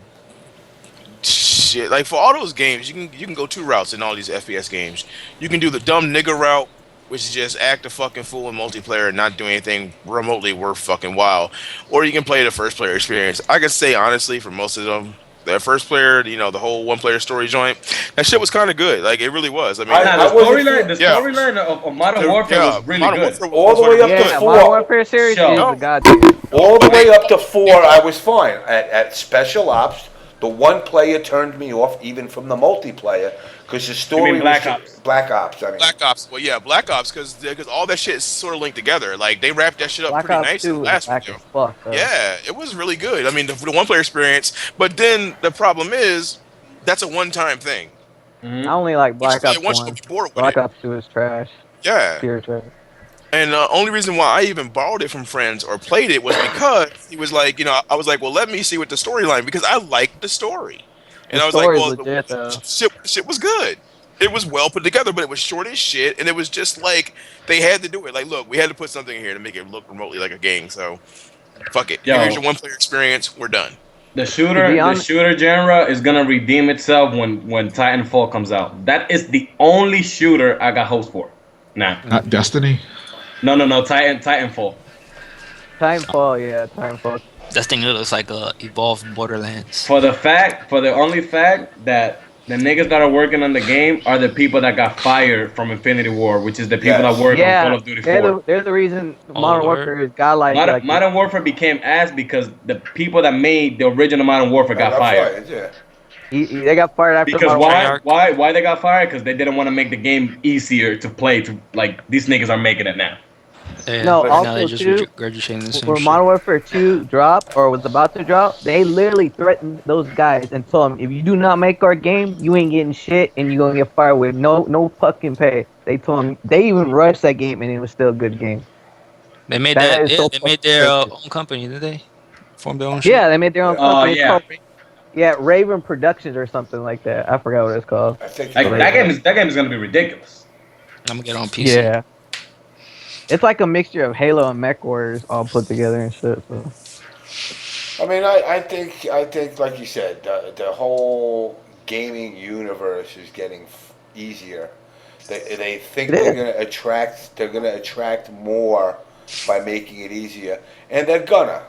shit, like for all those games, you can go 2 routes in all these FPS games. You can do the dumb nigga route, which is just act a fucking fool in multiplayer and not do anything remotely worth fucking while. Or you can play the first player experience. I can say honestly, for most of them, the first player, the whole one player story joint, that shit was kind of good. Like it really was. I mean, the storyline of Modern Warfare was really good. All the way up to 4. Modern Warfare series is a goddamn. All the way up to 4, I was fine. At Special Ops, The one player turned me off even from the multiplayer because the story was Black Ops? Black Ops. I mean, Black Ops. Well, yeah, Black Ops, because all that shit is sort of linked together. Like they wrapped that shit up Black pretty Ops nice in 2 the was last back video. as fuck, though. Yeah, it was really good. I mean, the one player experience. But then the problem is, that's a one-time thing. I only like Black Ops Once you 1. get bored with Black it. Ops 2 is trash. Yeah. Pure trash. And the only reason why I even borrowed it from friends or played it was because he was like, I was like, well, let me see what the storyline, because I liked the story. And I was like, well, legit, though. shit was good. It was well put together, but it was short as shit, and it was just like they had to do it. Like, look, we had to put something in here to make it look remotely like a game. So, fuck it. Yo. Here's your one-player experience. We're done. The shooter genre is gonna redeem itself when Titanfall comes out. That is the only shooter I got hopes for. Nah. Not Destiny. No. Titanfall. Titanfall. That thing looks like a evolved Borderlands. For the only fact that the niggas that are working on the game are the people that got fired from Infinity War, which is the people that work on Call of Duty 4. They're the reason Modern Warfare got like Modern Warfare became ass because the people that made the original Modern Warfare got fired. Yeah. They got fired after Because Modern Warfare. why they got fired? Because they didn't want to make the game easier to play. To like these niggas are making it now. Yeah, No, now also they just too, regurgitating the same when shit. Modern Warfare 2 dropped or was about to drop, they literally threatened those guys and told them, if you do not make our game, you ain't getting shit and you're gonna get fired with no fucking pay. They told them, they even rushed that game and it was still a good game. They made That is so they made their fucking own company, didn't they? Formed their own shit. Yeah, they made their own company. It's yeah. called Raven Productions or something like that. I forgot what it's called. I think Like, that game is gonna be ridiculous. I'm gonna get it on PC. Yeah. It's like a mixture of Halo and Mech Warriors all put together and shit. So. I mean, I think like you said, the whole gaming universe is getting easier. They think they're gonna attract more by making it easier, and they're gonna,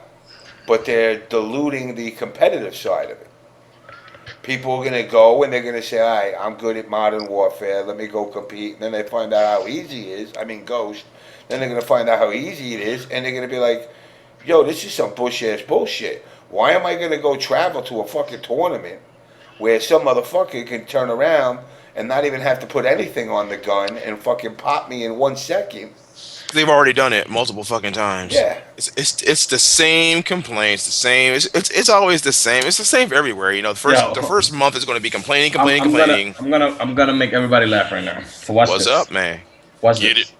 but they're diluting the competitive side of it. People are gonna go and they're gonna say, "All right, I'm good at Modern Warfare. Let me go compete." And then they find out how easy it is. I mean, Ghost. Then they're gonna find out how easy it is, and they're gonna be like, "Yo, this is some bush-ass bullshit. Why am I gonna go travel to a fucking tournament where some motherfucker can turn around and not even have to put anything on the gun and fucking pop me in 1 second?" They've already done it multiple fucking times. Yeah. It's the same complaints, the same. It's always the same. It's the same everywhere. The first month is going to be complaining. I'm gonna make everybody laugh right now. So watch What's this. up, man? Watch Get this. it.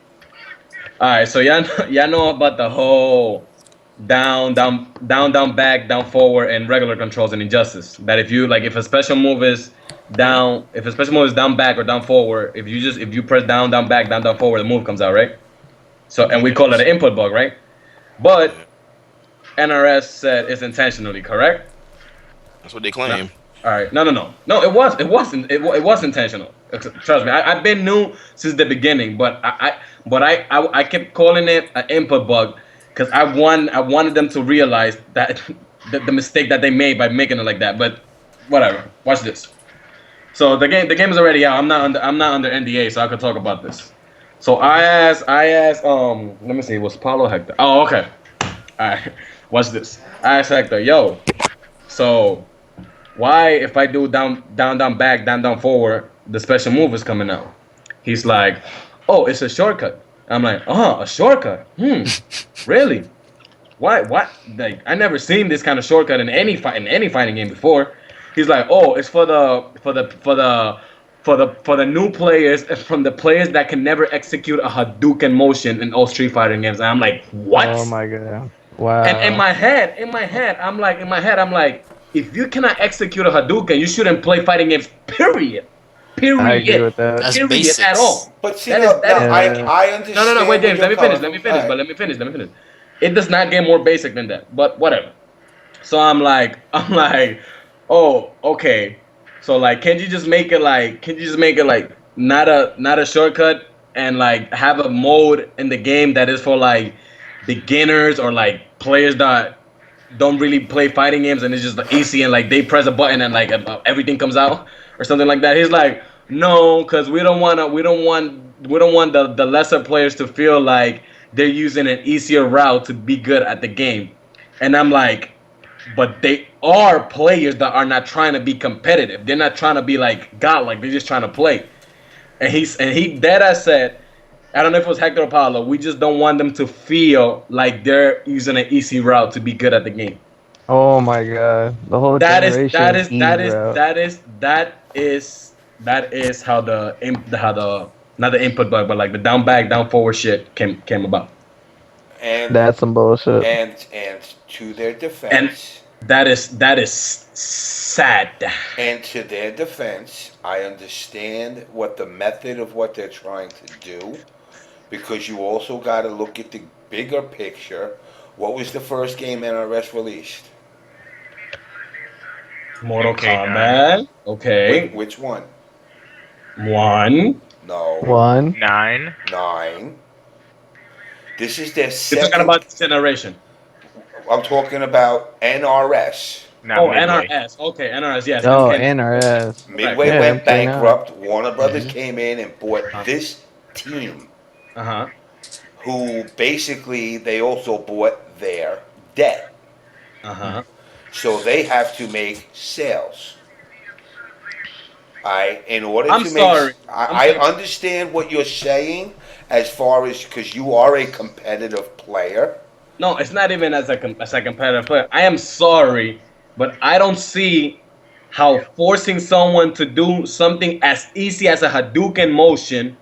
All right, so y'all know about the whole down, back, down, forward, and regular controls in Injustice. That if a special move is down, back, or down, forward, if you press down, back, down, forward, the move comes out, right? So and we call it an input bug, right? But NRS said it's intentionally, correct? That's what they claim. All right, no, it wasn't. It was intentional. Trust me, I've been new since the beginning, but I kept calling it an input bug because I wanted them to realize that the mistake that they made by making it like that. But whatever. Watch this. So the game is already out. I'm not under NDA, so I could talk about this. So I asked let me see, was Paulo Hector? Oh, okay. All right, watch this. I asked Hector, yo, so why if I do down, back, down, forward, the special move is coming out? He's like, oh, it's a shortcut. I'm like, a shortcut? Really? Why? What? Like, I never seen this kind of shortcut in any fighting game before. He's like, oh, it's for the new players, from the players that can never execute a Hadouken motion in all Street Fighter games. And I'm like, what? Oh my god! Wow. And in my head, I'm like, if you cannot execute a Hadouken, you shouldn't play fighting games. Period. I agree with that. That's Period basics. at all. But see, I understand. No, wait, James, let me finish. Right. Let me finish. It does not get more basic than that, but whatever. So I'm like, oh, okay. So like, can you just make it like not a shortcut and like have a mode in the game that is for like beginners or like players that don't really play fighting games and it's just like easy and like they press a button and like everything comes out or something like that. He's like, no, because we don't want the lesser players to feel like they're using an easier route to be good at the game. And I'm like, but they are players that are not trying to be competitive. They're not trying to be like godlike. They're just trying to play. And he dead ass said, I don't know if it was Hector or Paulo. We just don't want them to feel like they're using an easy route to be good at the game. Oh my god, the whole That is generation. that is how the not the input bug, but like the down back, down forward shit came about. And That's some bullshit. And to their defense, and that is sad. And to their defense, I understand what the method of what they're trying to do, because you also got to look at the bigger picture. What was the first game NRS released? Mortal Kombat. Okay. Which one? 1. No. 1. 9. 9. This is their second. You're talking about this generation. I'm talking about NRS. Midway. NRS. Okay, NRS. Yes. Oh, NRS. Midway went bankrupt. Warner Brothers came in and bought this team. Who basically they also bought their debt. So they have to make sales. In order to make. I understand what you're saying as far as because you are a competitive player. No, it's not even as a competitive player. I am sorry, but I don't see how forcing someone to do something as easy as a Hadouken motion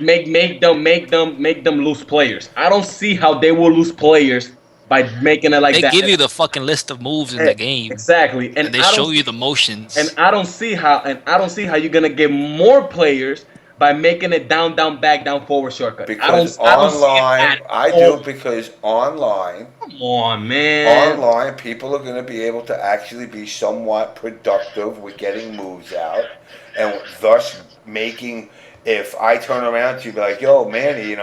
make them lose players. I don't see how they will lose players by making it like that. They give you the fucking list of moves in the game. Exactly, and they show you the motions. And I don't see how you're gonna get more players by making it down, back, down, forward shortcut. Because because online. Come on, man. Online, people are going to be able to actually be somewhat productive with getting moves out, and thus making. If I turn around to you, be like, "Yo, Manny,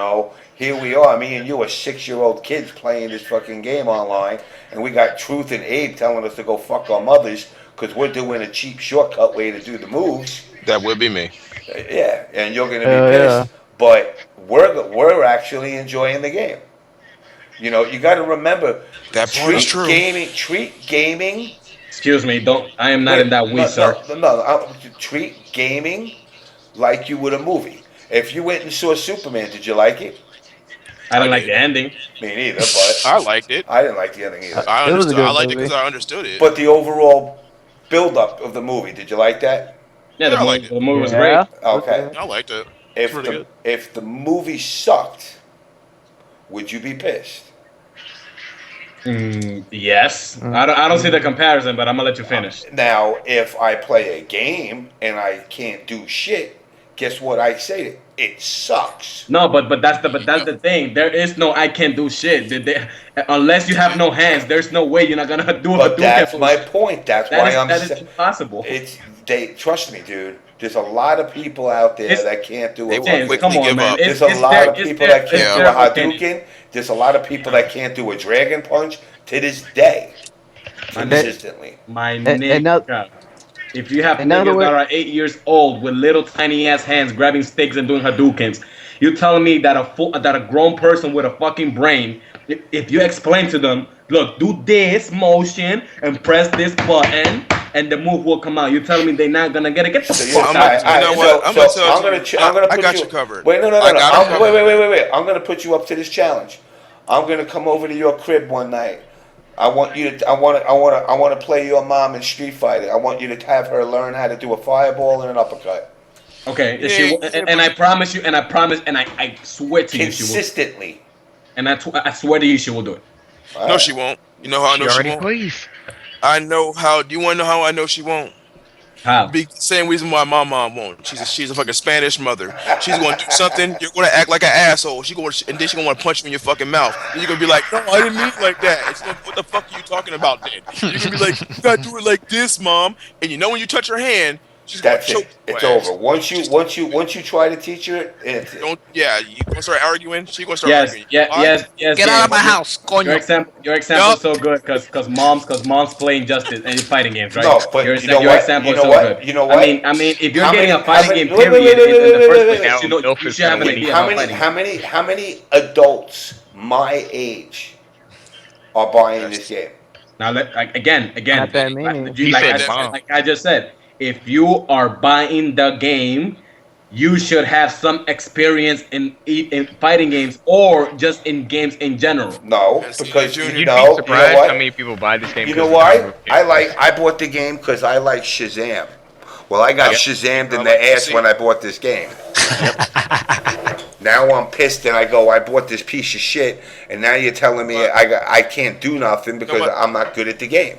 here we are. Me and you are 6-year-old kids playing this fucking game online, and we got Truth and Abe telling us to go fuck our mothers because we're doing a cheap shortcut way to do the moves." That would be me. Yeah, and you're going to be pissed. But we're actually enjoying the game. You got to remember that part is true. Treat gaming. Excuse me, I am not in that week, sir. No. Treat gaming like you would a movie. If you went and saw Superman, did you like it? I didn't like the ending. Me neither, but I liked it. I didn't like the ending either. I liked it because I understood it. But the overall build-up of the movie, did you like that? Yeah, the movie was great. Okay. I liked it. If the movie sucked, would you be pissed? Yes. I don't see the comparison, but I'm gonna let you finish. Now, if I play a game and I can't do shit, guess what I say? It sucks. No, but that's the thing. There is no I can't do shit. Unless you have no hands, there's no way you're not gonna do it. But that's my point. That's why that is impossible. Trust me, dude. There's a lot of people out there that can't do it. Come on, man. There's a lot of people that can't do a Hadouken. There's a lot of people that can't do a Dragon Punch to this day. Consistently. My nigga. If you have niggas that are 8 years old with little tiny ass hands grabbing sticks and doing Hadoukens, you're telling me that a grown person with a fucking brain, if you explain to them, look, do this motion and press this button and the move will come out. You're telling me they're not gonna get it? Get the fuck out. I got you covered. Wait, no. Wait. I'm gonna put you up to this challenge. I'm gonna come over to your crib one night. I want to play your mom in Street Fighter. I want you to have her learn how to do a fireball and an uppercut. Okay, and I promise you, and I swear to you, she will. Consistently. And I swear to you, she will do it. No, she won't. You know how I know she won't? Please. I know how. Do you want to know how I know she won't? How? Same reason why my mom won't. She's a fucking Spanish mother. She's going to do something. You're going to act like an asshole. And then she's going to want to punch you in your fucking mouth. And you're going to be like, no, I didn't mean it like that. And she's like, what the fuck are you talking about then? You're going to be like, you got to do it like this, mom. And when you touch her hand, she's going to choke. It's over. Once you try to teach her, it's you going to start arguing. She's going to start arguing. Yes. Get out of my house. Your example is so good because mom's playing Justice and you're fighting games, right? No, but your example is so good. You know what? I mean, if you're getting a fighting game, period, in the first place, you should have an idea about fighting. How many adults my age are buying this game? Now, again, Not that many. He said bomb. like I just said, if you are buying the game, you should have some experience in fighting games or just in games in general. No, because You'd you be know surprised what? how many people buy this game. You know why? I bought the game because I like Shazam. Well, I got Shazammed in the ass when I bought this game. Now I'm pissed and I bought this piece of shit, and now you're telling me I can't do nothing because I'm not good at the game.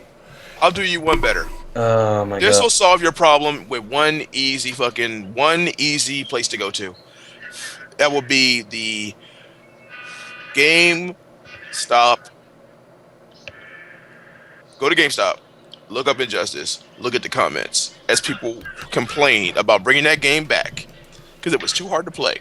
I'll do you one better. Oh my god. This will solve your problem with one easy place to go to. That will be the GameStop. Go to GameStop. Look up Injustice. Look at the comments as people complain about bringing that game back because it was too hard to play.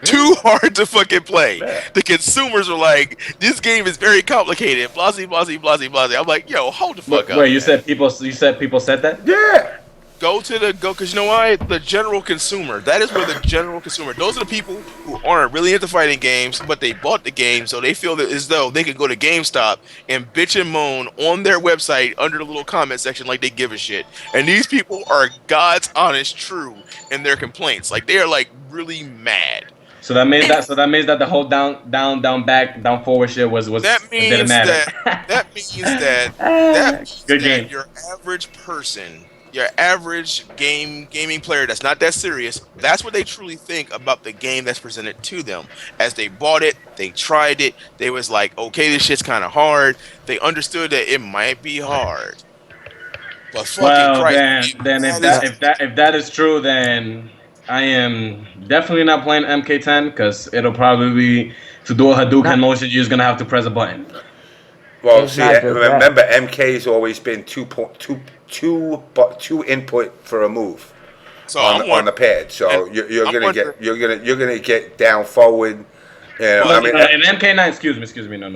Too hard to fucking play. The consumers are like, this game is very complicated. Blasey, blasey, blasey, blasey. I'm like, yo, hold the fuck up. Wait, you said people said that? Yeah. Because you know why? The general consumer. That is where the general consumer. Those are the people who aren't really into fighting games, but they bought the game, so they feel that as though they could go to GameStop and bitch and moan on their website under the little comment section like they give a shit. And these people are God's honest true in their complaints. Like they are like really mad. So that means that the whole down, back, down, forward shit was that means didn't matter. that means Good that game. your average person, your average gaming player that's not that serious, that's what they truly think about the game that's presented to them. As they bought it, they tried it, they was like, okay, this shit's kind of hard. They understood that it might be hard. But fucking Christ, then if that is true, then I am definitely not playing MK10 because it'll probably be to do a Hadouken motion. You're just gonna have to press a button. Well, see, remember MK's always been two input for a move on the pad. So you're gonna get down forward. In MK9, excuse me, no.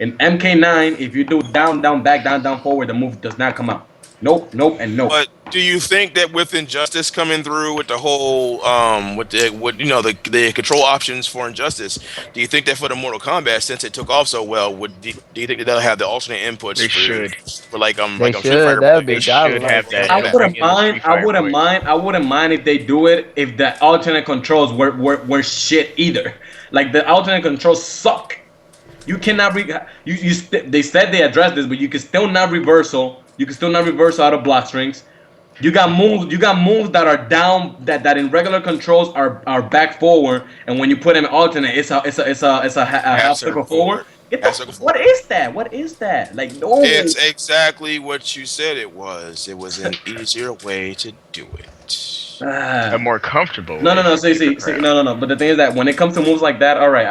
In MK9, if you do down, back, down, forward, the move does not come out. Nope, and no. But do you think that with Injustice coming through with the whole the control options for Injustice, do you think that for the Mortal Kombat, since it took off so well, do you think that they'll have the alternate inputs? They should. For like They should. That'd be should have that. I wouldn't mind if they do it if the alternate controls were shit either. Like the alternate controls suck. You cannot they said they addressed this, but you can still not reversal. You can still not reverse out of block strings. You got moves that are down that in regular controls are back forward, and when you put them in alternate, it's a half circle forward. What is that? What is that? Like no. It's exactly what you said it was. It was an easier way to do it. A more comfortable. No. See, no. But the thing is that when it comes to moves like that, all right,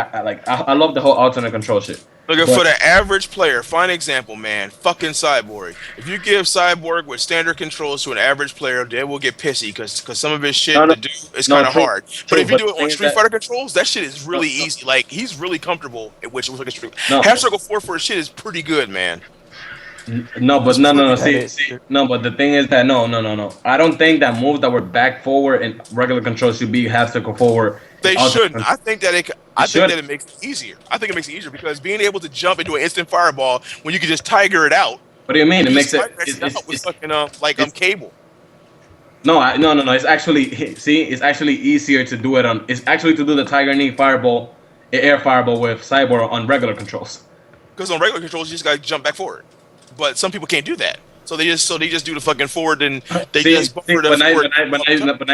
I love the whole alternate control shit. Look, for the average player, fine example, man. Fucking Cyborg. If you give Cyborg with standard controls to an average player, they will get pissy because some of his shit to do is kind of hard. But if you do it on Street Fighter controls, that shit is really easy. Like he's really comfortable, which was like a Street. Half circle 4 for his shit is pretty good, man. No. But the thing is that no. I don't think that moves that were back forward in regular controls should be half circle forward. They shouldn't. I think that it makes it easier. I think it makes it easier because being able to jump into an instant fireball when you can just tiger it out. What do you mean? It makes it. It's cable. No. It's actually it's actually easier to do it on. It's actually to do the tiger knee fireball, air fireball with Cyborg on regular controls. Because on regular controls, you just gotta jump back forward. But some people can't do that. So they just do the fucking forward and they just but now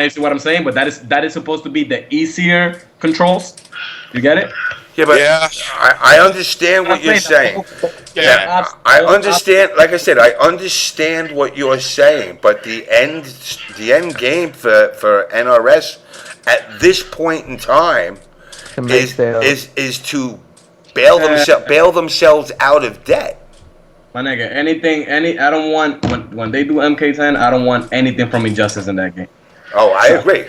you see what I'm saying. But that is supposed to be the easier controls. You get it? Yeah, but I understand what you're saying. Yeah, I understand. Like I said, I understand what you're saying. But the end game for NRS at this point in time is to bail themselves out of debt. My nigga, I don't want when they do MK10, I don't want anything from Injustice in that game. Oh, I agree.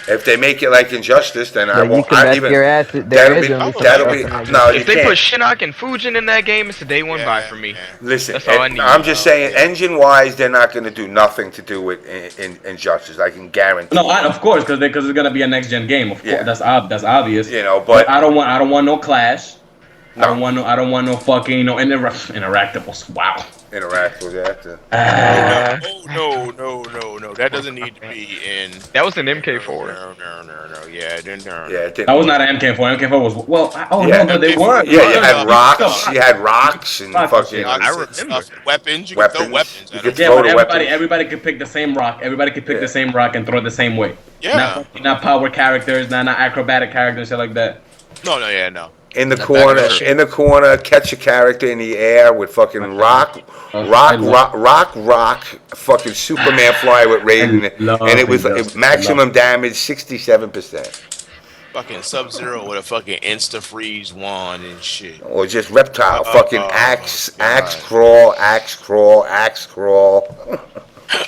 If they make it like Injustice, then I won't. That'll be no. If they put Shinnok and Fujin in that game, it's a day one buy for me. Listen, that's all I need. I'm just saying, engine-wise, they're not going to do nothing to do with Injustice. I can guarantee. No, of course, because it's going to be a next gen game. Of course, that's obvious. You know, but I don't want no clash. I don't want no fucking interactables. Wow. Interactables, yeah. No. That doesn't need to be in. That was an MK4. No. Yeah, That was not an MK4. MK4 was yeah, no, they MK4. were. Yeah, you had rocks. You had rocks and fucking. I remember. Weapons. You could throw weapons. You could Yeah, throw but the weapons. everybody could pick the same rock. Everybody could pick the same rock and throw it the same way. Yeah. Not power characters, not acrobatic characters, shit like that. No. In the corner, catch a character in the air with fucking rock, fucking Superman fly with Raven, and it was maximum damage 67%. Fucking Sub-Zero with a fucking insta freeze wand and shit. Or just reptile, fucking axe crawl.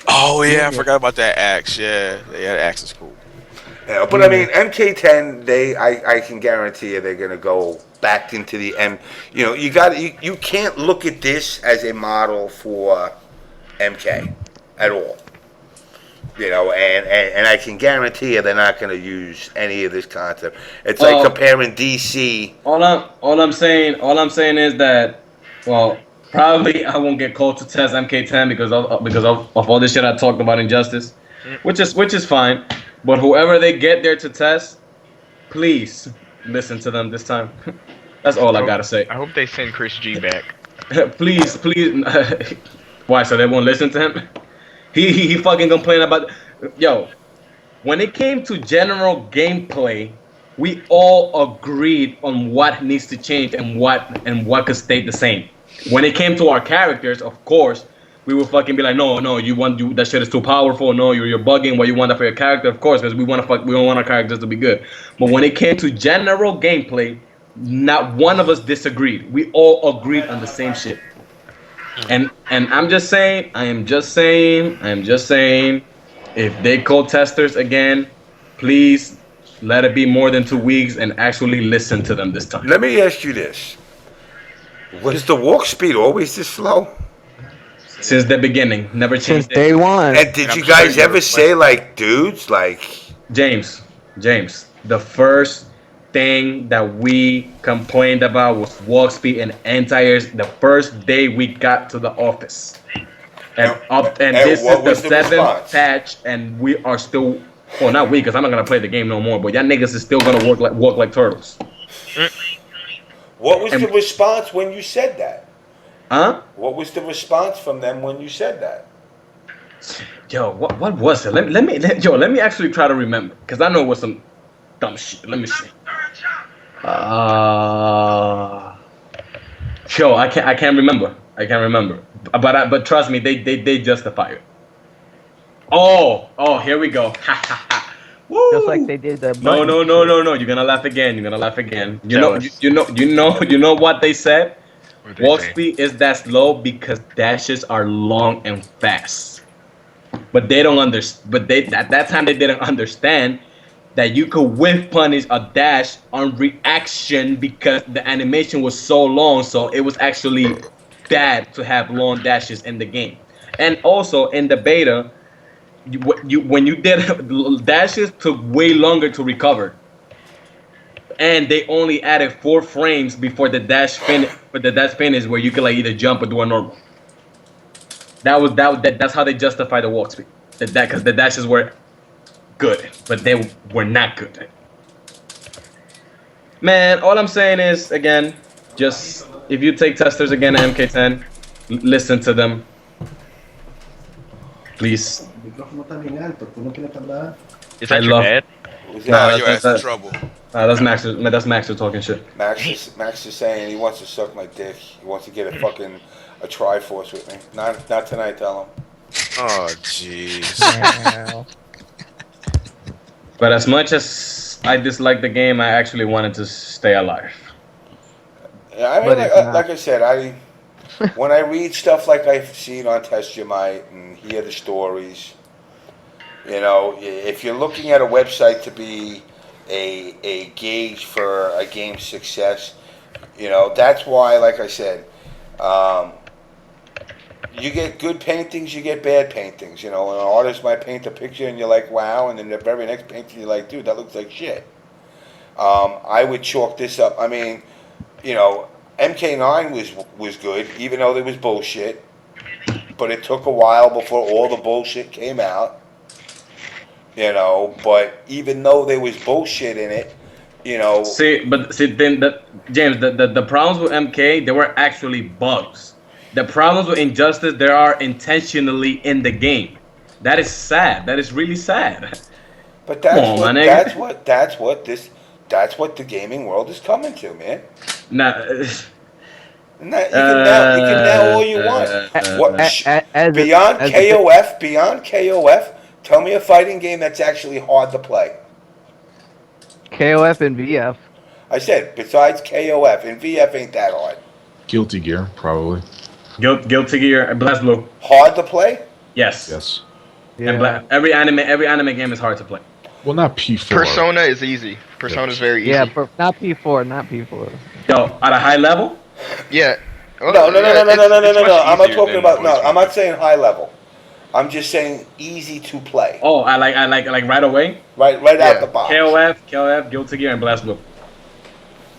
Oh yeah, I forgot about that axe. Yeah, axe is cool. Yeah, but I mean, MK10, I can guarantee you they're gonna go back into the M. You know, you can't look at this as a model for MK at all. You know, and I can guarantee you they're not gonna use any of this concept. It's like comparing DC. All I'm saying is that, well, probably I won't get called to test MK10 because of all this shit I talked about Injustice, which is fine. But whoever they get there to test, please listen to them this time. That's all I gotta say. I hope they send Chris G back. please. Why? So they won't listen to him? He fucking complained about. Yo, when it came to general gameplay, we all agreed on what needs to change and what could stay the same. When it came to our characters, of course, we would fucking be like, no, that shit is too powerful. No, you're bugging. What you want that for your character, of course, because we don't want our characters to be good. But when it came to general gameplay, not one of us disagreed. We all agreed on the same shit. And I am just saying, if they call testers again, please let it be more than 2 weeks and actually listen to them this time. Let me ask you this: was the walk speed always this slow? Since the beginning, never changed. Since day one. And did you guys ever say, like, dudes, like... James, the first thing that we complained about was walk speed and anti-airs the first day we got to the office. And this is the 7th patch, and we are still... Well, not we, because I'm not going to play the game no more, but y'all niggas is still going to walk like turtles. What was the response when you said that? Huh? What was the response from them when you said that? Yo, what was it? Let me actually try to remember, because I know it was some dumb shit. Let me see. Yo, I can't remember. But trust me, they justify it. Oh, here we go. Woo. Just like they did the. No. You're gonna laugh again. You know what they said? Walk speed is that slow because dashes are long and fast. But they don't understand. But at that time they didn't understand that you could whiff punish a dash on reaction because the animation was so long. So it was actually bad to have long dashes in the game. And also in the beta, when you did dashes took way longer to recover. And they only added 4 frames before the dash finish. But the dash finish where you could like either jump or do a normal. That's how they justify the walk speed. Because the dashes were good, but they were not good. Man, all I'm saying is, again, just if you take testers again at MK10, listen to them, please. Is that your dad? Nah, your ass in trouble. That's Max talking shit. Max is saying he wants to suck my dick. He wants to get a Triforce with me. Not tonight, tell him. Oh, jeez. But as much as I dislike the game, I actually wanted to stay alive. Yeah, I mean, like I said, when I read stuff like I've seen on Test You Might and hear the stories, you know, if you're looking at a website to be a gauge for a game's success, you know, that's why, like I said, you get good paintings, you get bad paintings. You know, an artist might paint a picture and you're like, wow, and then the very next painting you're like, dude, that looks like shit. I would chalk this up. I mean, you know, MK9 was good, even though there was bullshit. But it took a while before all the bullshit came out. You know, but even though there was bullshit in it, you know. James, the problems with MK, they were actually bugs. The problems with Injustice, they are intentionally in the game. That is sad. That is really sad. But that's what the gaming world is coming to, man. You can now all you want. Beyond KOF, tell me a fighting game that's actually hard to play. KOF and VF. I said, besides KOF, and VF ain't that hard. Guilty Gear, probably. Guilty Gear, Blast Blue. Hard to play? Yes. Yes. Yeah. And every anime game is hard to play. Well, not P4. Persona is easy. Persona is very easy. Yeah, not P4. Yo, at a high level? Yeah. Well, no. I'm not talking about. No, I'm not saying high level. I'm just saying easy to play. Oh, I like right away. Right out the box. KOF, Guilty Gear, and Blast Blue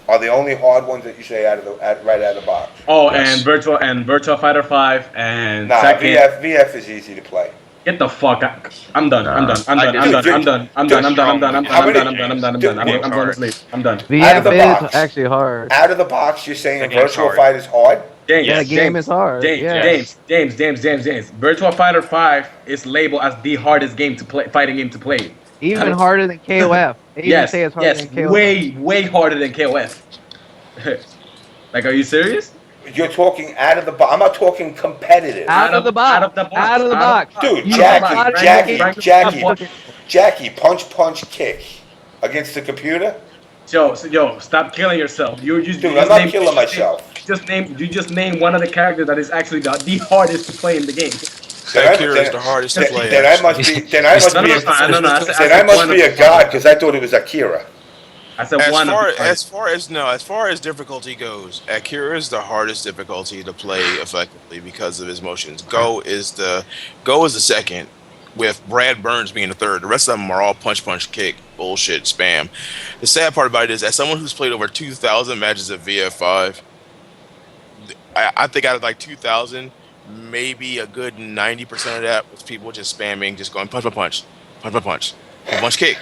are the only hard ones that you say right out of the box. Oh, yes. and Virtua Fighter 5 and VF is easy to play. Get the fuck out! I'm done. I'm done. I'm going to sleep. I'm done. VF is actually hard. Out of the box, you're saying Virtua Fighter is hard? The game is hard. James. Virtua Fighter 5 is labeled as the hardest game to play, fighting game to play. Even harder than KOF. Yes, way harder than KOF. Like, are you serious? You're talking out of the box. I'm not talking competitive. Out of the box. Dude, Jackie, punch, kick against the computer. Yo, stop killing yourself. Dude, I'm not killing myself. You just name one of the characters that is actually the hardest to play in the game. Akira is the hardest to play. Then I must be a god because I thought it was Akira. As far as difficulty goes, Akira is the hardest difficulty to play effectively because of his motions. Go is the second, with Brad Burns being the third. The rest of them are all punch, kick, bullshit, spam. The sad part about it is, as someone who's played over 2,000 matches of VF5, I think out of like 2,000, maybe a good 90% of that was people just spamming, just going punch, kick.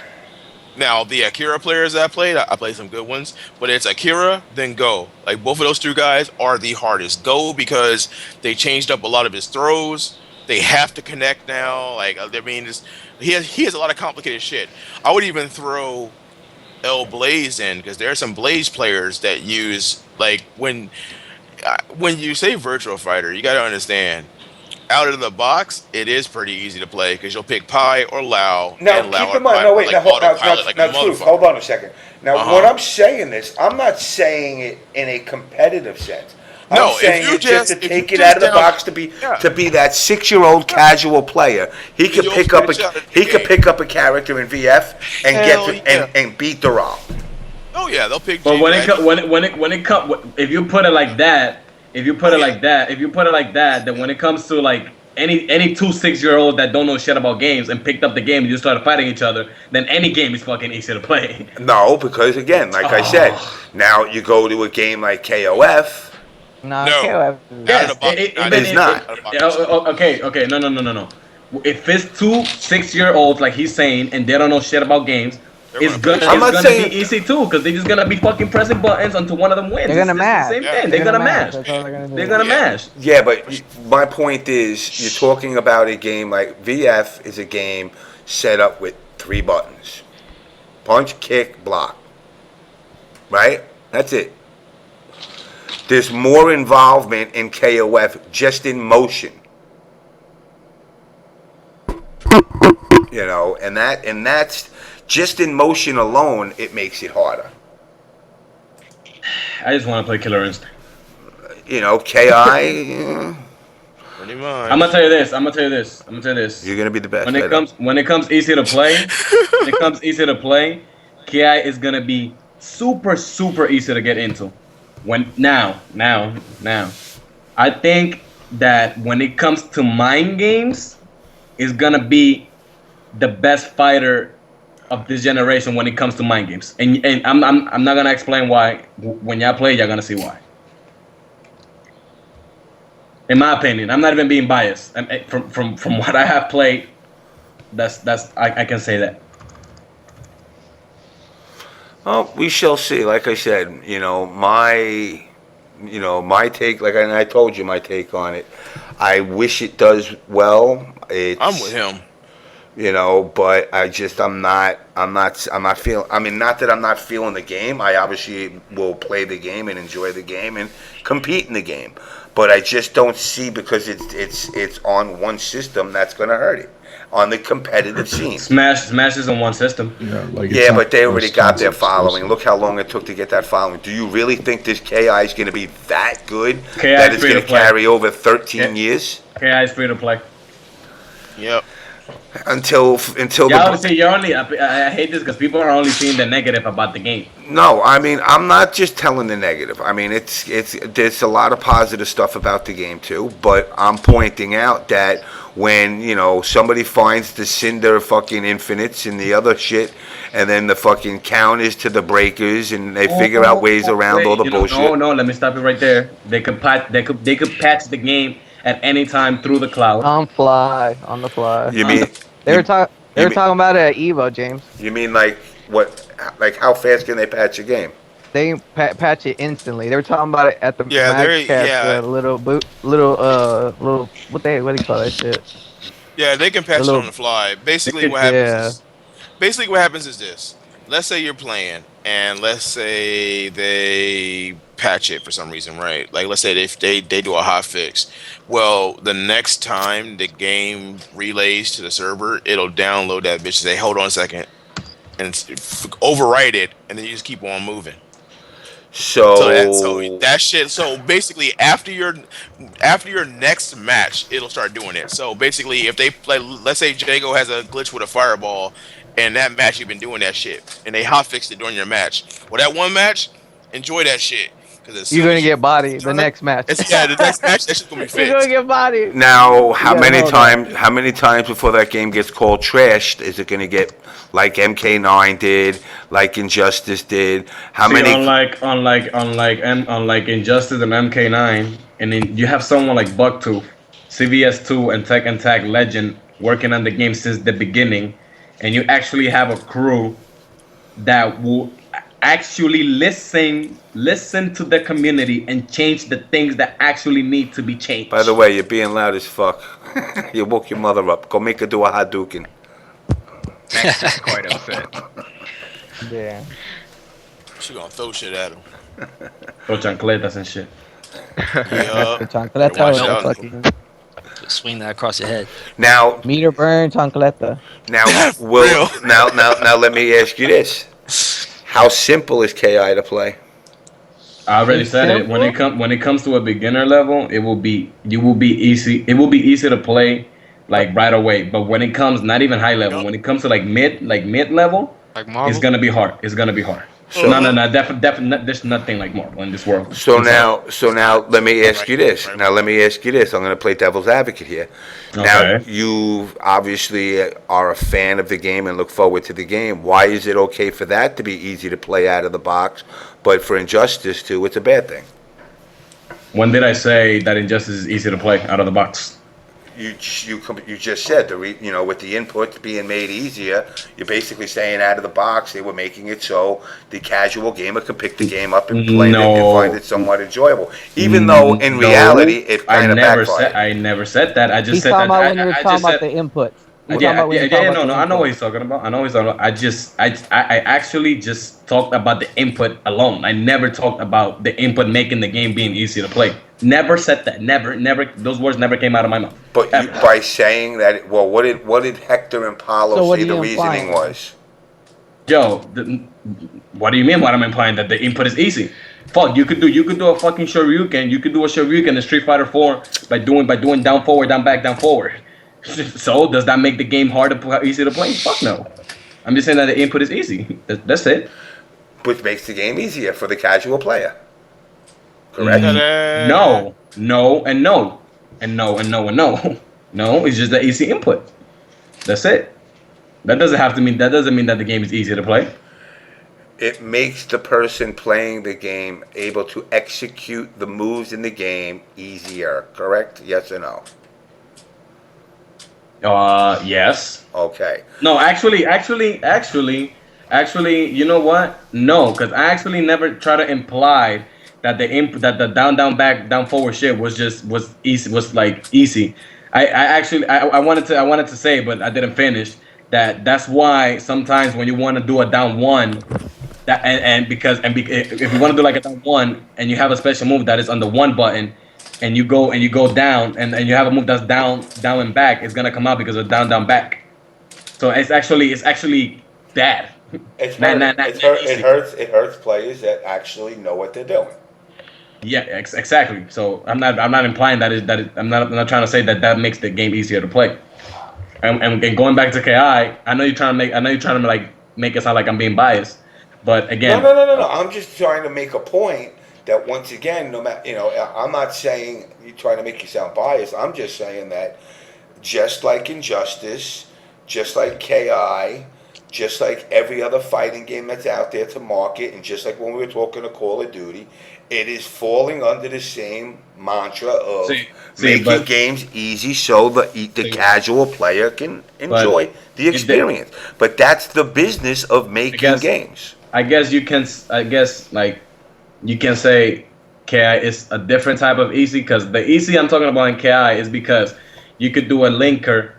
Now, the Akira players that I played some good ones, but it's Akira, then Go. Like, both of those two guys are the hardest. Go, because they changed up a lot of his throws. They have to connect now. Like, I mean, he has a lot of complicated shit. I would even throw El Blaze in, because there are some Blaze players that use, like, when you say Virtual Fighter, you got to understand, out of the box, it is pretty easy to play because you'll pick Pi or Lao. Now, keep in mind, Truf, hold on a second. Now, when I'm saying this, I'm not saying it in a competitive sense. I'm saying it just to take it out of the box to be that 6-year-old casual player. He could pick up a character in VF and and beat the ROM. Oh yeah, they'll pick. But if you put it like that. Then when it comes to like any 2 6-year-olds that don't know shit about games and picked up the game and you started fighting each other, then any game is fucking easy to play. No, because again, like I said, now you go to a game like KOF. No. KOF. Yes, it's not. Okay, no. If it's 2 6-year-olds like he's saying and they don't know shit about games, it's gonna be easy too, because they're just gonna be fucking pressing buttons until one of them wins. They're gonna mash. Same thing. They're gonna mash. They're gonna mash. Yeah, but my point is, you're talking about a game like VF is a game set up with 3 buttons: punch, kick, block. Right? That's it. There's more involvement in KOF just in motion. You know, and that's just in motion alone, it makes it harder. I just want to play Killer Instinct. You know, KI. Pretty much. I'm gonna tell you this. You're gonna be the best. When it comes easy to play, KI is gonna be super easy to get into. Now. I think that when it comes to mind games, is gonna be the best fighter of this generation when it comes to mind games, and I'm not gonna explain why. When y'all play, y'all gonna see why. In my opinion, I'm not even being biased. From what I have played, I can say that. Well, we shall see. Like I said, my take, and I told you my take on it. I wish it does well. I'm with him. But I'm not feeling. I mean, not that I'm not feeling the game. I obviously will play the game and enjoy the game and compete in the game. But I just don't see, because it's on one system, that's going to hurt it on the competitive scene. Smash is on one system. Yeah, but they already got their following. Look how long it took to get that following. Do you really think this KI is going to be that good that it's going to carry over 13 years? KI is free to play. Yep. Until you're only. I hate this because people are only seeing the negative about the game. No, I mean, I'm not just telling the negative. I mean, there's a lot of positive stuff about the game too, but I'm pointing out that when, somebody finds the Cinder fucking infinites and the other shit, and then the fucking counters to the breakers, and they figure out ways around all the bullshit. No, let me stop you right there. They could patch the game at any time through the cloud. On the fly. You mean they were talking about it at Evo, James. You mean like what? Like how fast can they patch a game? They patch it instantly. They were talking about it at the little what do you call that shit? Yeah, they can patch it on the fly. Basically, what happens is this. Let's say you're playing, and let's say they patch it for some reason, right? Like, let's say they do a hot fix. Well, the next time the game relays to the server, it'll download that bitch. Say, hold on a second, and overwrite it, and then you just keep on moving. So that shit. So basically, after your next match, it'll start doing it. So basically, if they play, let's say Jago has a glitch with a fireball, and that match you've been doing that shit, and they hot fixed it during your match. Well, that one match, enjoy that shit. You're gonna get bodied the next match. The next match, that shit's gonna be fixed. You're gonna get bodied. Now, how many times before that game gets called trashed is it gonna get like MK9 did, like Injustice did? Unlike Injustice and MK9, and then you have someone like Bucktooth, CVS2, and Tekken Tag Legend working on the game since the beginning, and you actually have a crew that will actually listen to the community and change the things that actually need to be changed. By the way, you're being loud as fuck. You woke your mother up. Go make her do a Hadouken. Max is quite upset. Yeah. She gonna throw shit at him. Throw chancletas and shit. Chancleta. Swing that across your head. Now, meter burn chancleta. Now, now let me ask you this. How simple is KI to play? I already said it. When it comes to a beginner level, it will be easy. It will be easy to play like right away. But when it comes not even high level, when it comes to like mid level, it's gonna be hard. It's gonna be hard. So, no, definitely. There's nothing like Marvel in this world. So now, let me ask you this. I'm gonna play devil's advocate here. Okay. Now, you obviously are a fan of the game and look forward to the game. Why is it okay for that to be easy to play out of the box, but for Injustice 2, it's a bad thing? When did I say that Injustice is easy to play out of the box? You just said with the inputs being made easier, you're basically saying out of the box they were making it so the casual gamer could pick the game up and play it and find it somewhat enjoyable. Even though in reality it kind of backfired. I never said that. I just said that. When you were talking about the inputs. I know what he's talking about. I actually just talked about the input alone. I never talked about the input making the game being easy to play. Never said that. Never. Those words never came out of my mouth. But by saying that, what did Hector and Paulo say the reasoning was? Yo, what do you mean? What I'm implying that the input is easy? Fuck, you could do a fucking Shoryuken. You could do a Shoryuken in Street Fighter 4 by doing down forward, down back, down forward. So does that make the game easy to play? Fuck no. I'm just saying that the input is easy. That's it. Which makes the game easier for the casual player. Correct? No, and no. No, it's just the easy input. That's it. That doesn't mean that the game is easy to play. it makes the person playing the game able to execute the moves in the game easier. Correct? Yes or no? Yes. Okay. No, actually, you know what? No, because I actually never try to imply that the down down back down forward shit was easy, was like easy. I wanted to say, but I didn't finish that's why sometimes when you want to do a down one, that if you want to do like a down one and you have a special move that is on the one button, and you go down and you have a move that's down and back, it's gonna come out because of down back. So it's actually bad. It hurts players that actually know what they're doing. Yeah, exactly. So I'm not implying I'm not trying to say that makes the game easier to play. And going back to KI, I know you're trying to like make it sound like I'm being biased, but again, no. I'm just trying to make a point that once again, no matter I'm not saying you're trying to make you sound biased. I'm just saying that just like Injustice, just like KI, just like every other fighting game that's out there to market, and just like when we were talking to Call of Duty, it is falling under the same mantra of making games easy so the casual player can enjoy the experience. But that's the business of making games. I guess you can say KI is a different type of easy, because the easy I'm talking about in KI is because you could do a linker.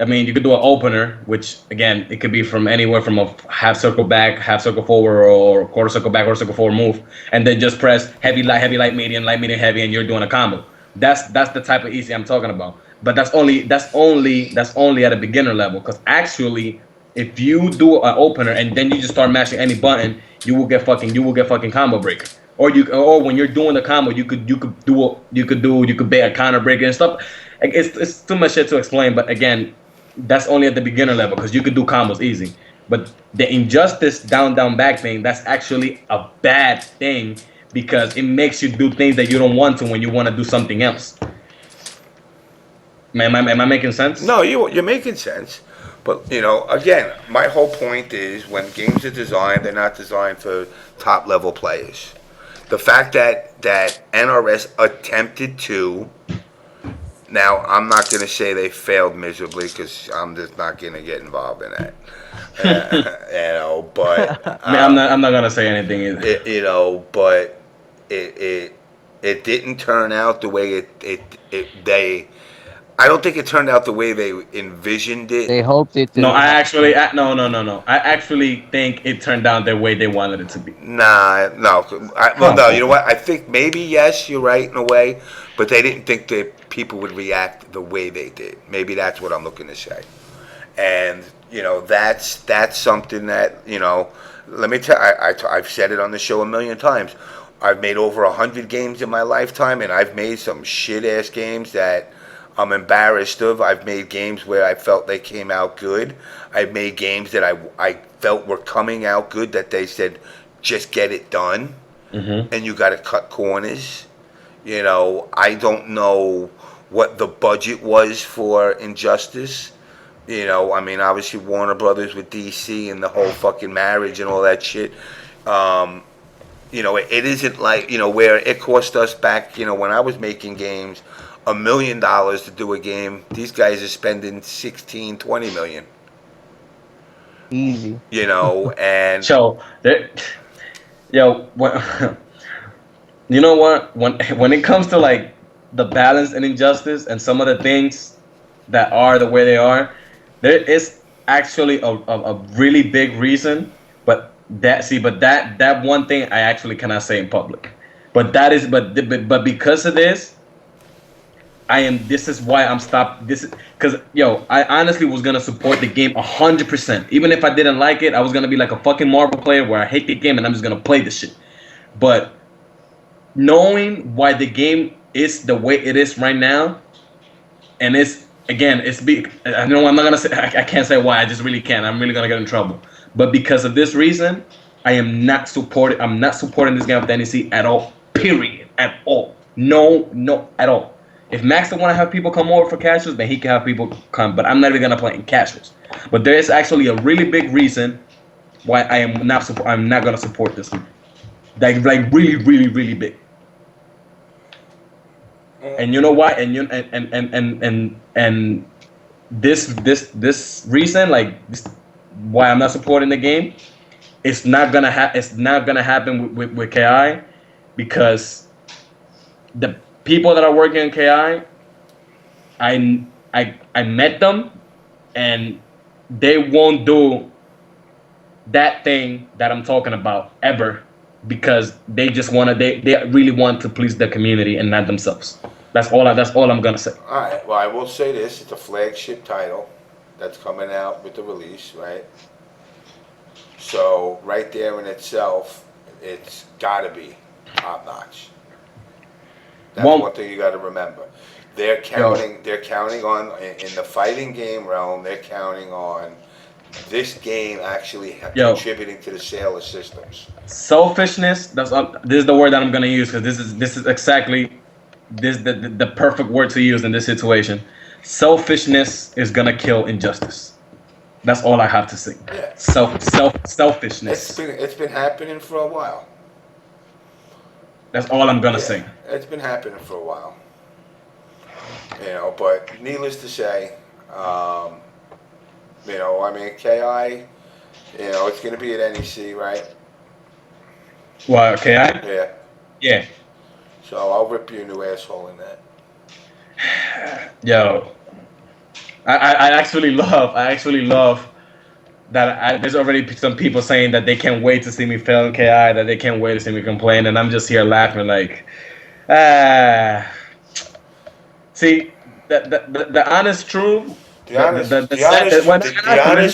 I mean, you could do an opener, which again, it could be from anywhere from a half circle back, half circle forward, or quarter circle back, quarter circle forward move, and then just press heavy, light, medium, heavy, and you're doing a combo. That's the type of easy I'm talking about. But that's only at a beginner level, because actually, if you do an opener and then you just start mashing any button, you will get fucking combo breaker. Or when you're doing the combo, you could bait a counter breaker and stuff. It's too much shit to explain, but again, that's only at the beginner level, because you could do combos easy. But the Injustice down back thing, that's actually a bad thing, because it makes you do things that you don't want to when you want to do something else. Am I making sense? No, you're making sense. But again, my whole point is when games are designed, they're not designed for top level players. The fact that NRS attempted to. Now, I'm not going to say they failed miserably, because I'm just not going to get involved in that. But I'm not going to say anything either. But it didn't turn out the way I don't think it turned out the way they envisioned it. They hoped it to. No, I actually I actually think it turned out the way they wanted it to be. No. No, you know what? I think maybe yes, you're right in a way, but they didn't think that people would react the way they did. Maybe that's what I'm looking to say. And that's something that let me tell. I've said it on the show a million times. I've made over 100 games in my lifetime, and I've made some shit ass games that I'm embarrassed of. I've made games where I felt they came out good. I've made games that I felt were coming out good, that they said, just get it done. Mm-hmm. And you got to cut corners. I don't know what the budget was for Injustice. I mean, obviously Warner Brothers with DC and the whole fucking marriage and all that shit. It isn't like, where it cost us back, when I was making games, $1 million to do a game. These guys are spending 16, 20 million. Easy. And so you know what? When it comes to like the balance and Injustice and some of the things that are the way they are, there is actually a really big reason. But that one thing I actually cannot say in public. But because of this. This is why I'm stopped. This is because I honestly was gonna support the game 100%. Even if I didn't like it, I was gonna be like a fucking Marvel player where I hate the game and I'm just gonna play this shit. But knowing why the game is the way it is right now, and I know I'm not gonna say, I can't say why. I just really can't. I'm really gonna get in trouble. But because of this reason, I'm not supporting this game with NEC at all. Period. At all. No, at all. If Max don't want to have people come over for casuals, then he can have people come. But I'm never going to play in casuals. But there is actually a really big reason why I'm not gonna support this league. Like really, really, really big. And you know why? And this reason, like this, why I'm not supporting the game, it's not gonna happen with KI, because the people that are working in KI, I met them, and they won't do that thing that I'm talking about ever, because they really want to please the community and not themselves. That's all I'm gonna say. All right. Well, I will say this: it's a flagship title that's coming out with the release, right? So right there in itself, it's got to be top notch. That's one thing you got to remember. They're counting. They're counting on in the fighting game realm. They're counting on this game actually contributing to the sale of systems. Selfishness. This is the word that I'm gonna use, because this is exactly the perfect word to use in this situation. Selfishness is gonna kill injustice. That's all I have to say. Yeah. Selfishness. It's been happening for a while. That's all I'm gonna say. It's been happening for a while. You know, but needless to say, you know, I mean, KI, you know, it's gonna be at NEC, right? What, KI? Yeah. Yeah. So I'll rip you a new asshole in that. Yo, I actually love that there's already some people saying that they can't wait to see me fail in KI, that they can't wait to see me complain, and I'm just here laughing like, see, the honest truth. The honest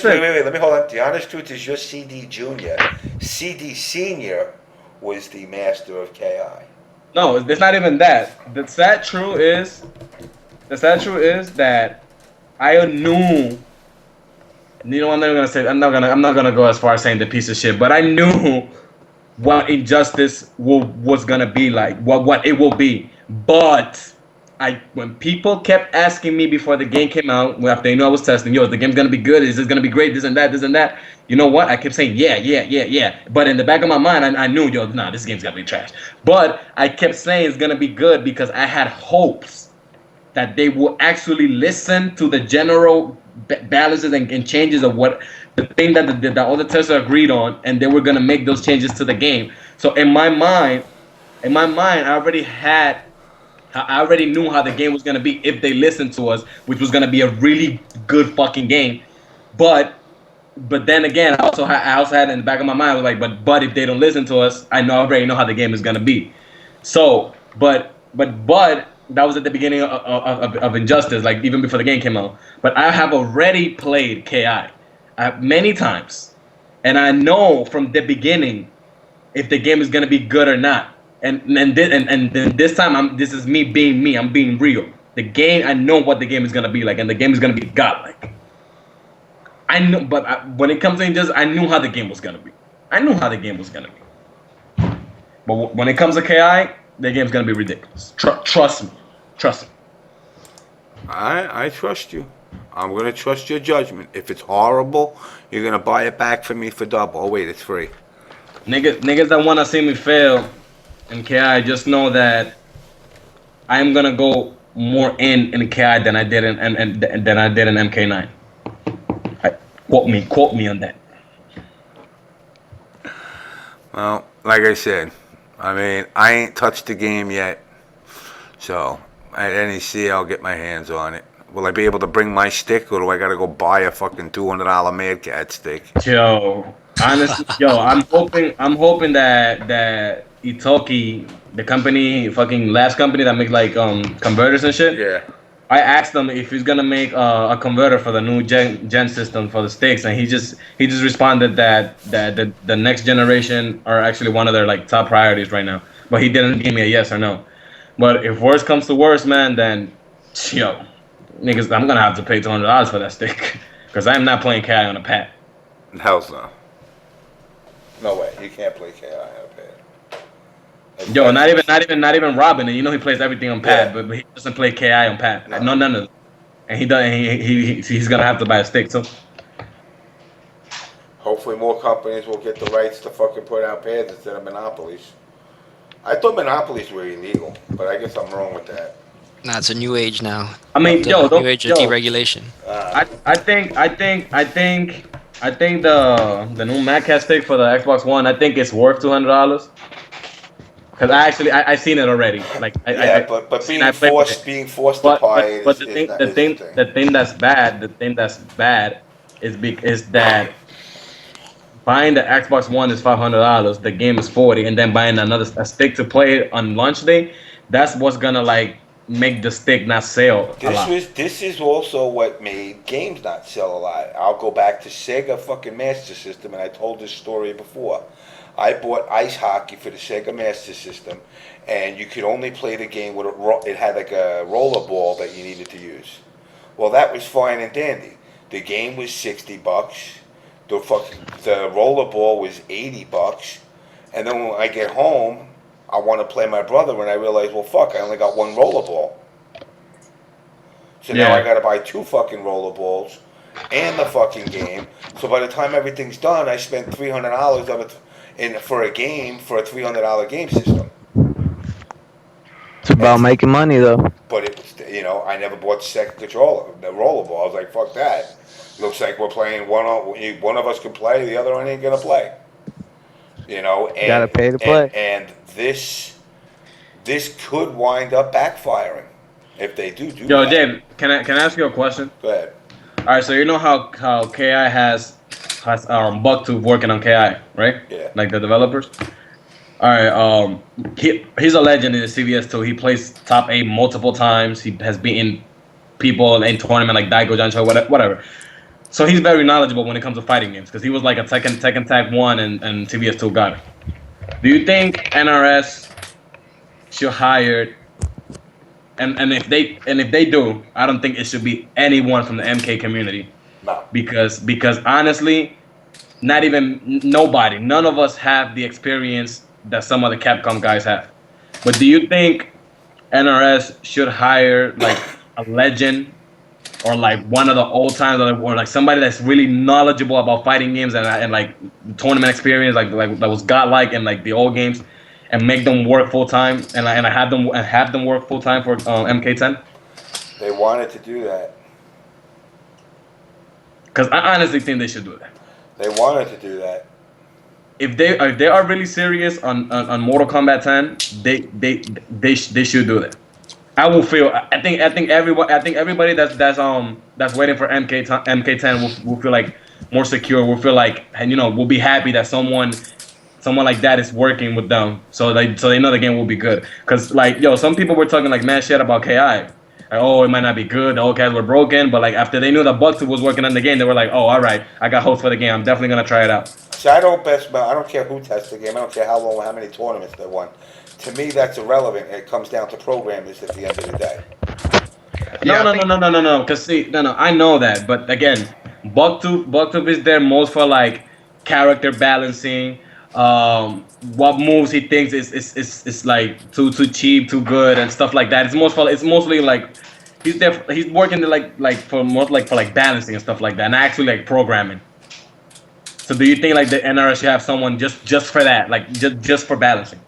truth, wait, let me hold on. The honest truth is your CD Junior. CD Senior was the master of KI. No, it's not even that. The sad truth is that I knew. You know, I'm not gonna go as far as saying the piece of shit, but I knew what injustice was gonna be like, what it will be. But when people kept asking me before the game came out, after they knew I was testing, yo, is the game's gonna be good? Is this gonna be great? This and that. You know what? I kept saying, yeah. But in the back of my mind, I knew, yo, nah, this game's gonna be trash. But I kept saying it's gonna be good because I had hopes that they will actually listen to the general balances and changes of what the thing that all the testers agreed on, and they were gonna make those changes to the game. So in my mind, I already knew how the game was gonna be if they listened to us, which was gonna be a really good fucking game. But then again, I also had in the back of my mind, I was like, but if they don't listen to us, I already know how the game is gonna be. So, but that was at the beginning of Injustice, like even before the game came out. But I have already played KI many times, and I know from the beginning if the game is gonna be good or not. And then this time, this is me being me. I'm being real. The game, I know what the game is gonna be like, and the game is gonna be godlike. I know, but when it comes to Injustice, I knew how the game was gonna be. But when it comes to KI, the game's gonna be ridiculous. Trust me. I trust you. I'm gonna trust your judgment. If it's horrible, you're gonna buy it back from me for double. Oh wait, it's free. Niggas that wanna see me fail in KI, just know that I am gonna go more in KI than I did in MK9. Quote me on that. Well, like I said, I mean, I ain't touched the game yet, so at NEC I'll get my hands on it. Will I be able to bring my stick, or do I gotta go buy a fucking $200 Mad Cat stick? Yo, honestly, I'm hoping that Itoki, the company, fucking last company that makes like converters and shit. Yeah. I asked him if he's gonna make a converter for the new gen system for the sticks, and he just responded that the next generation are actually one of their like top priorities right now. But he didn't give me a yes or no. But if worse comes to worse, man, then yo, niggas, I'm gonna have to pay $200 for that stick because I'm not playing KI on a pad. Hell's no. No way, you can't play KI on a pad. Yo, not even Robin. And you know he plays everything on pad, but he doesn't play KI on pad. No, none of them. And he does. He's gonna have to buy a stick too. hopefully more companies will get the rights to fucking put out pads instead of monopolies. I thought monopolies were illegal, but I guess I'm wrong with that. Nah, it's a new age now. I mean, New age of deregulation. I think the new MacCast stick for the Xbox One, I think it's worth $200. Because I seen it already. Like but being forced to buy it the thing that's bad is that buying the Xbox One is $500, the game is $40, and then buying a stick to play it on launch day, that's what's gonna like make the stick not sell a lot. This is also what made games not sell a lot. I'll go back to Sega fucking Master System, and I told this story before. I bought ice hockey for the Sega Master System, and you could only play the game with it had like a roller ball that you needed to use. Well, that was fine and dandy. The game was $60. The roller ball was $80, and then when I get home, I want to play my brother, and I realize, well, fuck, I only got one roller ball. So now I got to buy 2 fucking roller balls and the fucking game. So by the time everything's done, I spent $300 of it for a game, for a $300 game system. It's about making money, though. But it was, I never bought the second controller, the roller ball. I was like, fuck that. Looks like we're playing one of us can play, the other one ain't gonna play. And gotta pay to play. And this could wind up backfiring if they do. Yo, that. Dave, can I ask you a question? Go ahead. All right, so you know how KI has Bugtooth working on KI, right? Yeah. Like the developers. All right. He's a legend in the CVS too. He plays top 8 multiple times. He has beaten people in tournament like Daigo Jancho, whatever. So he's very knowledgeable when it comes to fighting games because he was like a Tekken Tag 1 and CVS 2 guy. Do you think NRS should hire? And if they do, I don't think it should be anyone from the MK community. No. Because honestly, not even nobody, none of us have the experience that some of the Capcom guys have. But do you think NRS should hire like a legend or like one of the old times or like somebody that's really knowledgeable about fighting games and like tournament experience like that was godlike in like the old games and make them work full time and have them work full time for MK10? They wanted to do that. Because I honestly think they should do that. They wanted to do that. If they are really serious on Mortal Kombat 10, they should do that. I will feel. I think everybody that's waiting for MK10 will feel like more secure. Will feel like, and will be happy that someone like that is working with them. So they know the game will be good. Cause some people were talking like mad shit about KI. Like, oh, it might not be good. The old guys were broken, but like after they knew that Bugtooth was working on the game, they were like, oh, all right, I got hopes for the game. I'm definitely gonna try it out. So I don't care who tests the game. I don't care how long, how many tournaments they won. To me, that's irrelevant. It comes down to programmers at the end of the day. No. Cause see, I know that, but again, Bugtooth is there most for like character balancing. What moves he thinks is like too cheap, too good, and stuff like that. It's mostly like he's there. He's working for balancing and stuff like that, and actually like programming. So do you think like the NRS should have someone just for that, like just for balancing?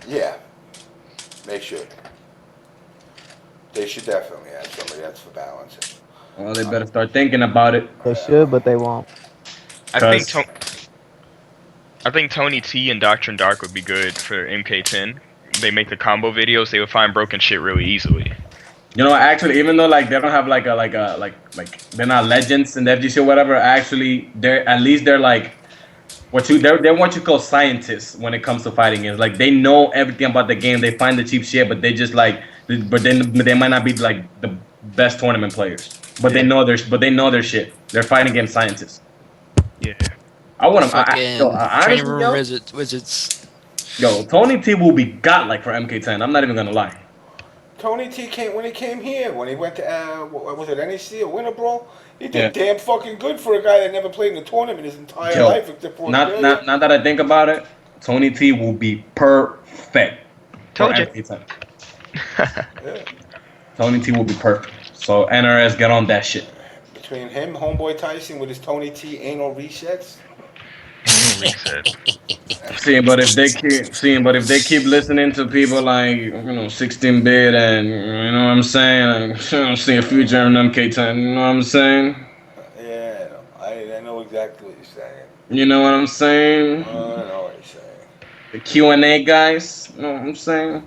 Yeah, they should. They should definitely have somebody that's for balancing. Well, they better start thinking about it. They should, but they won't. I think Tony T and Doctrine Dark would be good for MK10. They make the combo videos. They would find broken shit really easily. Actually, even though like they don't have like they're not legends in the FGC or whatever. Actually, they're like they're what you call scientists when it comes to fighting games. Like they know everything about the game. They find the cheap shit, but they just but they might not be like the best tournament players. But they know their shit. They're fighting game scientists. Yeah. I want them. Training room wizards. Yo, Tony T will be godlike for MK10. I'm not even gonna lie. Tony T when he came here, when he went to what was it, NEC or Winter Brawl? He did damn fucking good for a guy that never played in a tournament his entire life. Not that I think about it, Tony T will be perfect. Told you. Yeah. Tony T will be perfect. So NRS, get on that shit. between him, homeboy Tyson, with his Tony T anal resets. But if they keep listening to people like 16-bit and you know what I'm saying, like, I don't see a future in MK10. You know what I'm saying? Yeah, I know exactly what you're saying. You know what I'm saying? I know what you're saying. The Q&A guys. You know what I'm saying?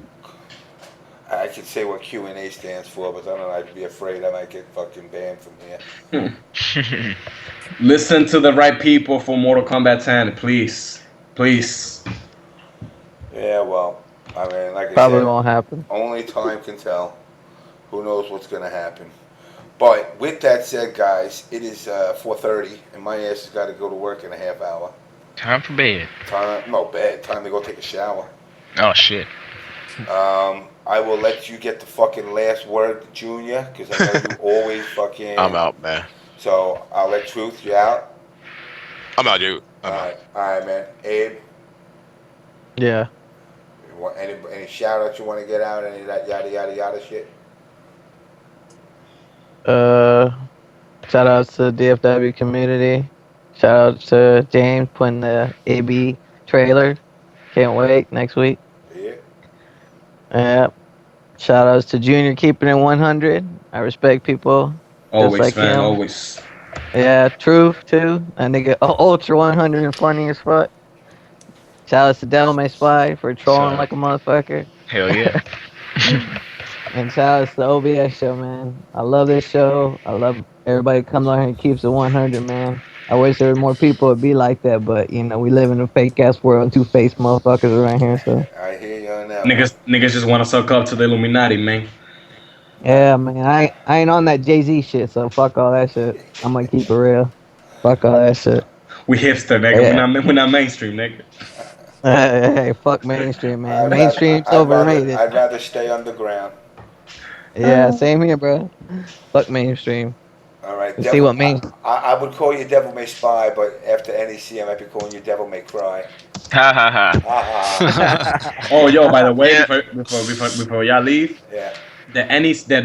I could say what Q&A stands for, but I don't know. I'd be afraid I might get fucking banned from here. Listen to the right people for Mortal Kombat 10, please. Please. Yeah, well, I mean, like I Probably said, won't happen. only time can tell. Who knows what's going to happen. But with that said, guys, it is 4:30, and my ass has got to go to work in a half hour. Time for bed. Time to go take a shower. Oh, shit. I will let you get the fucking last word, Junior, because I know you always fucking... I'm out, man. So, I'll let Truth, you out? I'm out, dude. All right, man. Abe? Yeah. You want any shout-outs you want to get out? Any of that yada, yada, yada shit? Shout out to the DFW community. Shout out to James putting the AB trailer. Can't wait next week. Yeah. Yeah. Shout outs to Junior keeping it 100. I respect people. Always, like man. him. Always. Yeah, Truf too. That nigga ultra 100 and funny as fuck. Shout out to DevilMaySpy for trolling like a motherfucker. Hell yeah. And shout out to the OBS show, man. I love this show. I love everybody who comes on here and keeps it 100, man. I wish there were more people would be like that, but we live in a fake ass world, two-faced motherfuckers around here, so. I hear you on that. Niggas just want to suck up to the Illuminati, man. Yeah, man. I ain't on that Jay-Z shit, so fuck all that shit. I'm gonna keep it real. Fuck all that shit. We hipster, nigga. Yeah. We're not mainstream, nigga. Hey, fuck mainstream, man. Mainstream's overrated. I'd rather stay underground. Yeah, same here, bro. Fuck mainstream. All right. See what I would call you DevilMaySpy, but after NEC, I might be calling you DevilMayCry. Ha ha ha. Oh, yo, by the way, before y'all leave, yeah. The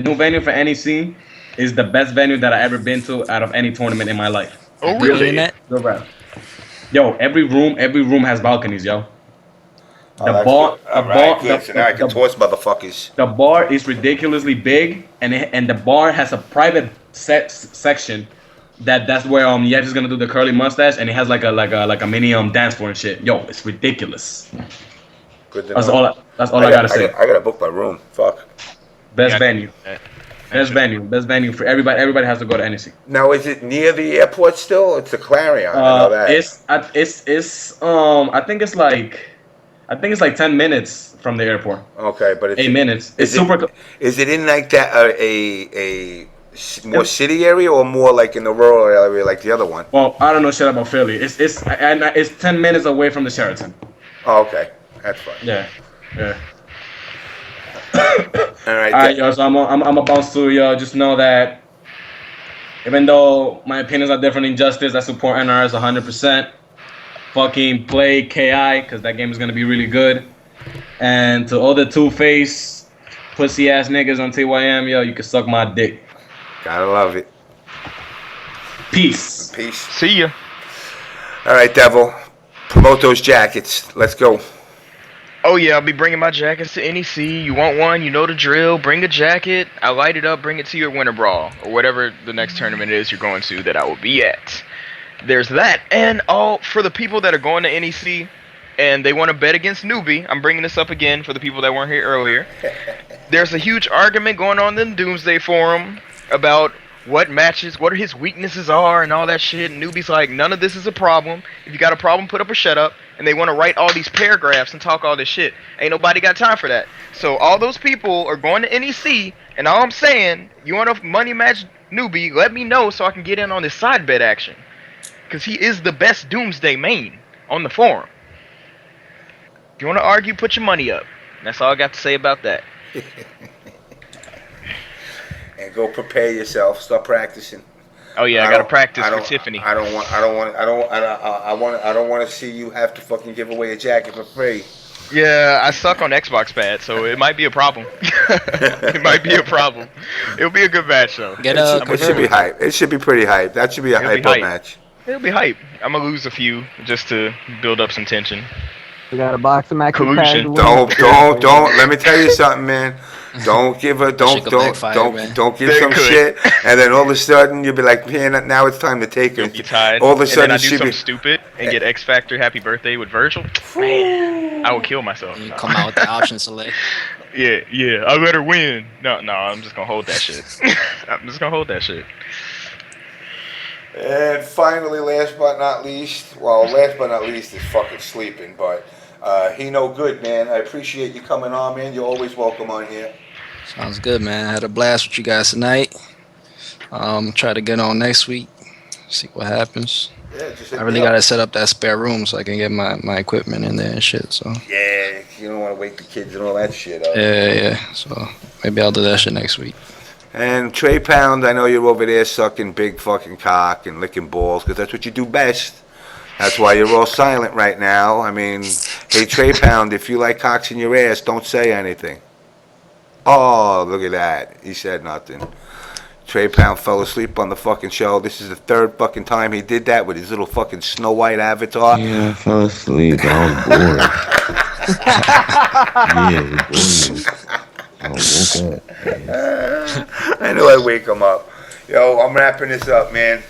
new venue for NEC is the best venue that I ever been to out of any tournament in my life. Oh, really? Yo, every room has balconies, yo. So now I can toss motherfuckers. The bar is ridiculously big, and the bar has a private section that's where Yet is gonna do the curly mustache, and it has like a mini dance floor and shit. Yo, it's ridiculous. Good to that's know. All I gotta say. I gotta book my room. Fuck. Best venue for everybody. Everybody has to go to NEC. Now, is it near the airport still? It's the Clarion. I know that. I think it's like 10 minutes from the airport. Okay, but it's 8 minutes. Is it in like that a more city area or more like in the rural area like the other one? Well, I don't know shit about Philly. It's 10 minutes away from the Sheraton. Oh, okay, that's fine. Yeah. All right. All right, yo. So I'm about to just know that even though my opinions are different in Justice, I support NRS 100%. Fucking play KI because that game is gonna be really good. And to all the two-face pussy ass niggas on TYM, yo, you can suck my dick. Gotta love it. Peace. See ya. All right, Devil. Promote those jackets. Let's go. Oh yeah, I'll be bringing my jackets to NEC. You want one? You know the drill. Bring a jacket. I'll light it up. Bring it to your winter brawl or whatever the next tournament is you're going to that I will be at. There's that. And for the people that are going to NEC and they want to bet against Newbie, I'm bringing this up again for the people that weren't here earlier. There's a huge argument going on in the Doomsday Forum about what his weaknesses are and all that shit. And Newbie's like, none of this is a problem. If you got a problem, put up a shut up. And they want to write all these paragraphs and talk all this shit. Ain't nobody got time for that. So all those people are going to NEC, and all I'm saying, you want to money match Newbie, let me know so I can get in on this side bet action. Because he is the best Doomsday main on the forum. If you want to argue, put your money up. That's all I got to say about that. And go prepare yourself. Start practicing. Oh yeah, I gotta practice for Tiffany. I don't want to see you have to fucking give away a jacket for free. Yeah, I suck on Xbox pad, so it might be a problem. It might be a problem. It'll be a good match though. Get It should be hype. It should be pretty hype. That should be a It'll be hype up hype. match. It'll be hype. I'm gonna lose a few just to build up some tension. We got a boxing match. Collusion. Don't. Let me tell you something, man. Don't give shit could backfire, man. don't give That some could. shit, and then all of a sudden you'll be like, man, now it's time to take You'll it. be tied. All of a and then sudden I do she'll something be. stupid and get X Factor Happy Birthday with Virgil. Man, I will kill myself. You No. come out with the option select. Yeah. I let her win. No, I'm just gonna hold that shit. I'm just gonna hold that shit. And finally, last but not least, last but not least is fucking sleeping, but he no good, man. I appreciate you coming on, man. You're always welcome on here. Sounds good, man. I had a blast with you guys tonight. Try to get on next week. See what happens. Yeah, just I really gotta set up that spare room so I can get my equipment in there and shit. So Yeah, you don't want to wake the kids and all that shit up. yeah. So maybe I'll do that shit next week. And Trepound, I know you're over there sucking big fucking cock and licking balls because that's what you do best. That's why you're all silent right now. I mean, hey Trepound, if you like cocks in your ass, don't say anything. Oh, look at that. He said nothing. Trepound fell asleep on the fucking show. This is the third fucking time he did that with his little fucking Snow White avatar. Yeah, I fell asleep. I was bored. Yeah, it was bored. I woke up. I knew I'd wake him up. Yo, I'm wrapping this up, man.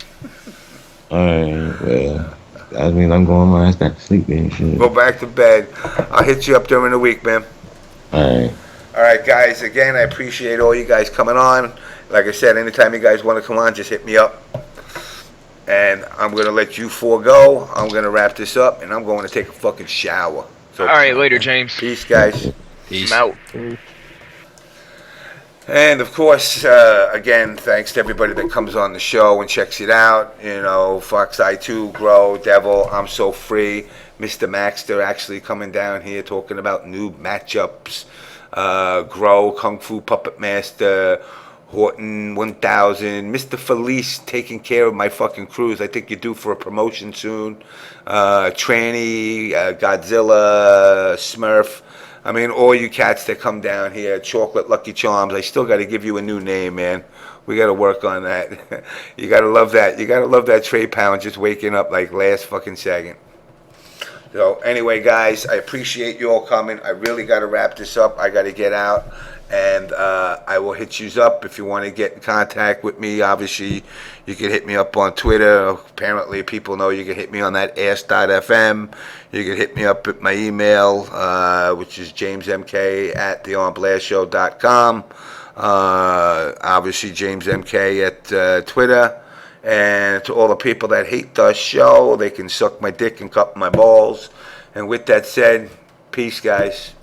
Alright, well, that means I'm going my ass back to sleep and shit. Go back to bed. I'll hit you up during the week, man. Alright. All right, guys. Again, I appreciate all you guys coming on. Like I said, anytime you guys want to come on, just hit me up. And I'm going to let you four go. I'm going to wrap this up, and I'm going to take a fucking shower. So, All right, later, James. peace, guys. Peace. I'm out. And of course, again, thanks to everybody that comes on the show and checks it out. You know, Fox I2, Grow, Devil, I'm So Free, Mr. Maxter actually coming down here talking about new matchups. Grow, Kung Fu Puppet Master, Horton 1000, Mr. Felice taking care of my fucking cruise. I think you're due for a promotion soon. Tranny, Godzilla, Smurf. I mean, all you cats that come down here, Chocolate Lucky Charms, I still got to give you a new name, man. We got to work on that. You got to love that. You got to love that Trepound just waking up like last fucking second. So anyway, guys, I appreciate you all coming. I really got to wrap this up. I got to get out. And I will hit you up if you want to get in contact with me. Obviously, you can hit me up on Twitter. Apparently, people know you can hit me on that ask.fm. You can hit me up at my email, which is JamesMK@theOnBlastShow.com. Obviously, JamesMK at Twitter. And to all the people that hate the show, they can suck my dick and cut my balls. And with that said, peace, guys.